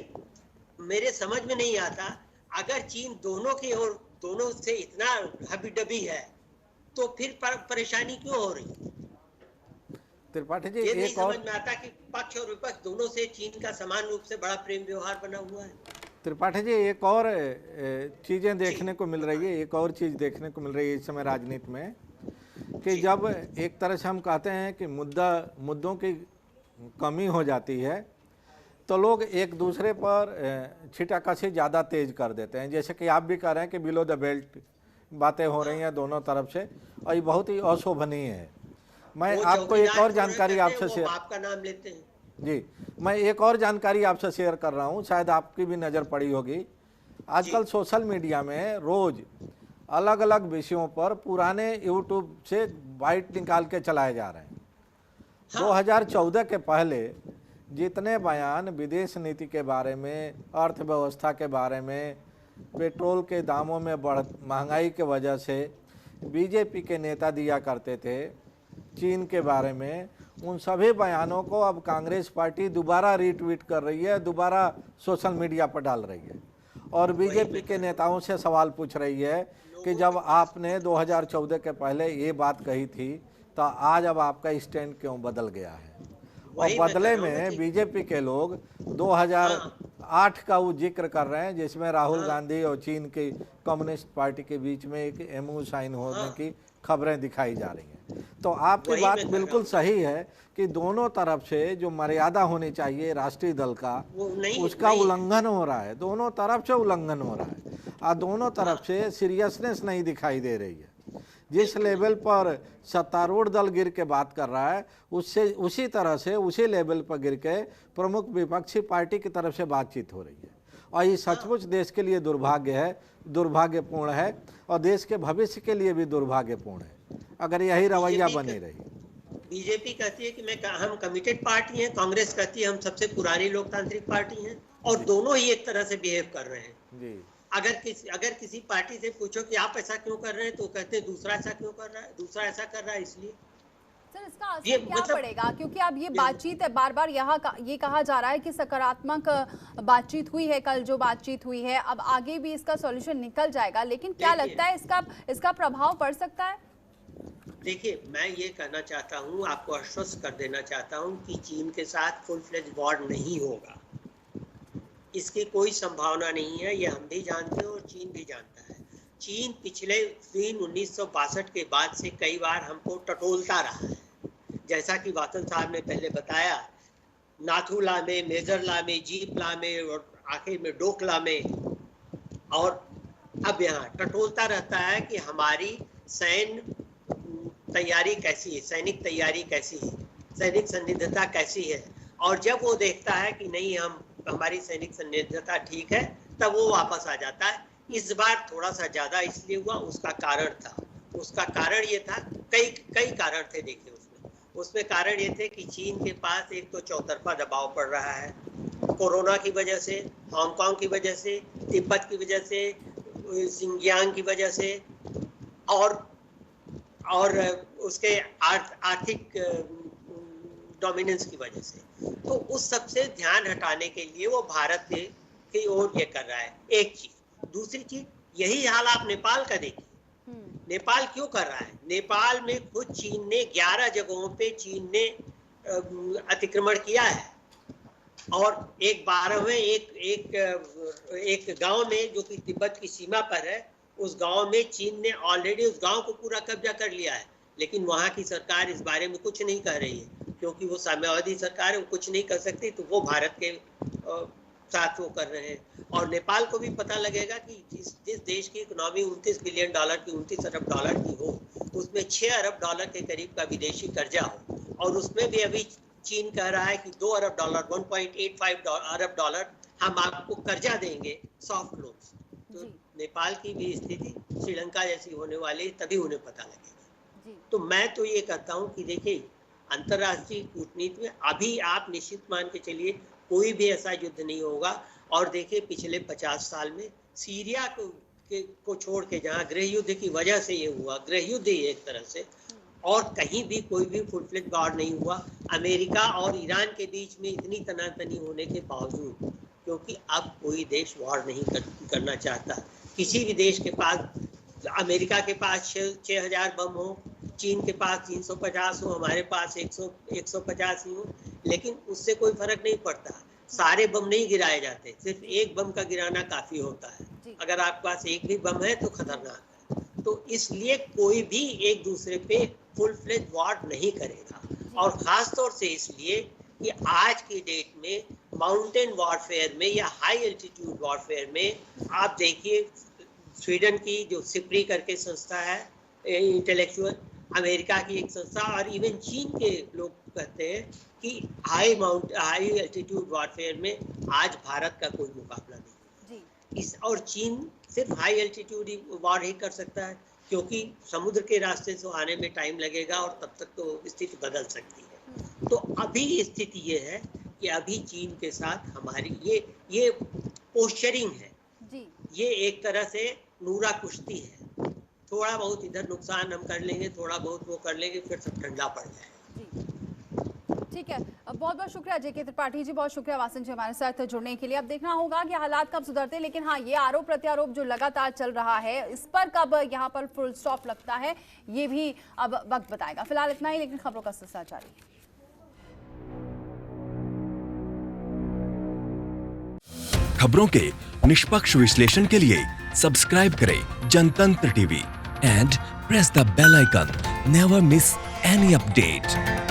मेरे समझ में नहीं आता, अगर चीन दोनों की ओर, दोनों से इतना हबी-डबी है तो फिर परेशानी क्यों हो रही है? त्रिपाठी जी, ये नहीं समझ में आता कि पक्ष और विपक्ष दोनों से चीन का समान रूप से बड़ा प्रेम व्यवहार बना हुआ है। त्रिपाठी जी, एक और चीज़ें देखने को मिल रही है, एक और चीज़ देखने को मिल रही है इस समय राजनीति में, कि जब एक तरह से हम कहते हैं कि मुद्दों की कमी हो जाती है तो लोग एक दूसरे पर छिटाकशी ज़्यादा तेज कर देते हैं। जैसे कि आप भी कह रहे हैं कि बिलो द बेल्ट बातें हो रही हैं दोनों तरफ से, और ये बहुत ही अशोभनीय है। मैं आपको एक और जानकारी आपसे शेयर, आपका नाम लेते हैं जी, मैं एक और जानकारी आपसे शेयर कर रहा हूँ, शायद आपकी भी नज़र पड़ी होगी। आजकल सोशल मीडिया में रोज़ अलग अलग विषयों पर पुराने यूट्यूब से बाइट निकाल के चलाए जा रहे हैं। 2014 के पहले जितने बयान विदेश नीति के बारे में, अर्थव्यवस्था के बारे में, पेट्रोल के दामों में महंगाई के वजह से बीजेपी के नेता दिया करते थे, चीन के बारे में, उन सभी बयानों को अब कांग्रेस पार्टी दोबारा रीट्वीट कर रही है, दोबारा सोशल मीडिया पर डाल रही है और बीजेपी के नेताओं से सवाल पूछ रही है कि जब आपने 2014 के पहले ये बात कही थी तो आज अब आपका स्टैंड क्यों बदल गया है। और बदले में बीजेपी के लोग 2008 का वो जिक्र कर रहे हैं जिसमें राहुल गांधी और चीन की कम्युनिस्ट पार्टी के बीच में एक एमओयू साइन होने की खबरें दिखाई जा रही हैं। तो आपकी बात बिल्कुल सही है कि दोनों तरफ से जो मर्यादा होनी चाहिए राष्ट्रीय दल का, उसका उल्लंघन हो रहा है, दोनों तरफ से उल्लंघन हो रहा है और दोनों तरफ से सीरियसनेस नहीं दिखाई दे रही है। जिस लेवल पर सत्तारूढ़ दल गिर के बात कर रहा है, उससे उसी तरह से उसी लेवल पर गिर के प्रमुख विपक्षी पार्टी की तरफ से बातचीत हो रही है और ये सचमुच देश के लिए दुर्भाग्य है, दुर्भाग्यपूर्ण है और देश के भविष्य के लिए भी दुर्भाग्यपूर्ण है अगर यही रवैया बनी रही। बीजेपी कहती है कि हम कमिटेड पार्टी हैं, कांग्रेस कहती है हम सबसे पुरानी लोकतांत्रिक पार्टी हैं, और दोनों ही एक तरह से बिहेव कर रहे हैं जी। अगर किसी पार्टी से पूछो कि आप ऐसा क्यों कर रहे हैं तो कहते हैं दूसरा ऐसा क्यों कर रहा है, दूसरा ऐसा कर रहा है इसलिए। सर इसका असर क्या पड़ेगा, क्योंकि अब ये बातचीत है, बार बार ये कहा जा रहा है कि सकारात्मक बातचीत हुई है, कल जो बातचीत हुई है, अब आगे भी इसका सॉल्यूशन निकल जाएगा, लेकिन क्या लगता है इसका प्रभाव पड़ सकता है? देखिए, मैं ये कहना चाहता हूँ, आपको आश्वस्त कर देना चाहता हूँ कि चीन के साथ फुल फ्लेज वॉर नहीं होगा, इसकी कोई संभावना नहीं है। ये हम भी जानते हैं और चीन भी जानता है। चीन पिछले 1962 के बाद से कई बार हमको टटोलता रहा है, जैसा कि वातन साहब ने पहले बताया, नाथुला में, मेजरला में, जीपला में और आखिर में डोकला में, और अब यहाँ टटोलता रहता है कि हमारी सैन्य तैयारी कैसी है, सैनिक तैयारी कैसी है, सैनिक सन्निधता कैसी है। और जब वो देखता है कि नहीं हमारी सैनिक सन्निधता ठीक है, तब वो वापस आ जाता है। इस बार थोड़ा सा ज्यादा इसलिए हुआ, उसका कारण ये था, कई कारण थे। देखिए उसमें कारण ये थे कि चीन के पास एक तो चौतरफा दबाव पड़ रहा है, कोरोना की वजह से, हांगकांग की वजह से, तिब्बत की वजह से, सिंगियांग की वजह से, और उसके आर्थिक डोमिनेंस की वजह से। तो उस सब से ध्यान हटाने के लिए वो भारत की ओर ये कर रहा है, एक चीज। दूसरी चीज, यही हाल आप नेपाल का देखिए। नेपाल क्यों कर रहा है? नेपाल में खुद चीन ने 11 जगहों पे चीन ने अतिक्रमण किया है, और एक 12वें एक गांव में जो कि तिब्बत की सीमा पर है, उस गांव में चीन ने ऑलरेडी उस गांव को पूरा कब्जा कर लिया है, लेकिन वहां की सरकार इस बारे में कुछ नहीं कह रही है क्योंकि वो साम्यवादी सरकार है, वो कुछ नहीं कर सकती, तो वो भारत के साथ वो कर रहे हैं। और नेपाल को भी पता लगेगा कि जिस देश की इकोनॉमी 29 बिलियन डॉलर की 29 अरब डॉलर की हो, उसमें 6 अरब डॉलर के करीब का विदेशी कर्जा हो, और उसमें भी अभी चीन कह रहा है कि 2 अरब डॉलर 1.85 अरब डॉलर हम आपको कर्जा देंगे सॉफ्ट लोन्स। तो नेपाल की भी स्थिति श्रीलंका जैसी होने वाली, तभी उन्हें पता लगेगा। तो मैं तो ये कहता हूँ कि देखिए, अंतर्राष्ट्रीय कूटनीति में अभी आप निश्चित मान के चलिए कोई भी ऐसा युद्ध नहीं होगा। और देखिए पिछले 50 साल में सीरिया को छोड़ के, जहाँ गृह युद्ध की वजह से ये हुआ, गृह युद्ध ही एक तरह से, और कहीं भी कोई भी फुल फ्लेज वॉर नहीं हुआ अमेरिका और ईरान के बीच में इतनी तनातनी होने के बावजूद, क्योंकि अब कोई देश वॉर नहीं करना चाहता। किसी भी देश के पास, अमेरिका के पास 6000 बम हो, चीन के पास 350 हो, हमारे पास 150 ही हो, लेकिन उससे कोई फर्क नहीं पड़ता। सारे बम नहीं गिराए जाते, सिर्फ एक बम का गिराना काफी होता है। अगर आपके पास एक भी बम है तो खतरनाक है। तो इसलिए कोई भी एक दूसरे पे फुल फ्लेज वॉर नहीं करेगा, और खास तौर से इसलिए कि आज की डेट में माउंटेन वॉरफेयर में या हाई एल्टीट्यूड वॉरफेयर में आप देखिए, स्वीडन की जो सिप्री करके संस्था है इंटेलेक्चुअल, अमेरिका की एक संस्था, और इवन चीन के लोग कहते हैं कि हाई एल्टीट्यूड वॉरफेयर में आज भारत का कोई मुकाबला नहीं। और चीन सिर्फ हाई एल्टीट्यूड वॉर ही कर सकता है, क्योंकि समुद्र के रास्ते से आने में टाइम लगेगा और तब तक तो स्थिति बदल सकती है। तो अभी स्थिति ये है कि अभी चीन के साथ हमारी ये पोस्चरिंग है, ये एक तरह से नूरा कुश्ती है। थोड़ा बहुत इधर नुकसान हम कर लेंगे, थोड़ा बहुत वो कर लेंगे, फिर सब ठंडा पड़ जाएगा। ठीक है, बहुत बहुत शुक्रिया जेके त्रिपाठी जी, बहुत शुक्रिया वासन जी हमारे साथ जुड़ने के लिए। अब देखना होगा कि हालात कब सुधरते हैं, लेकिन हाँ, ये आरोप प्रत्यारोप जो लगातार चल रहा है, इस पर कब यहाँ पर फुल स्टॉप लगता है, ये भी अब वक्त बताएगा। फिलहाल इतना ही, लेकिन खबरों का सिलसिला जारी है। खबरों के निष्पक्ष विश्लेषण के लिए सब्सक्राइब करें Jantantra TV and press the bell icon. Never miss any update.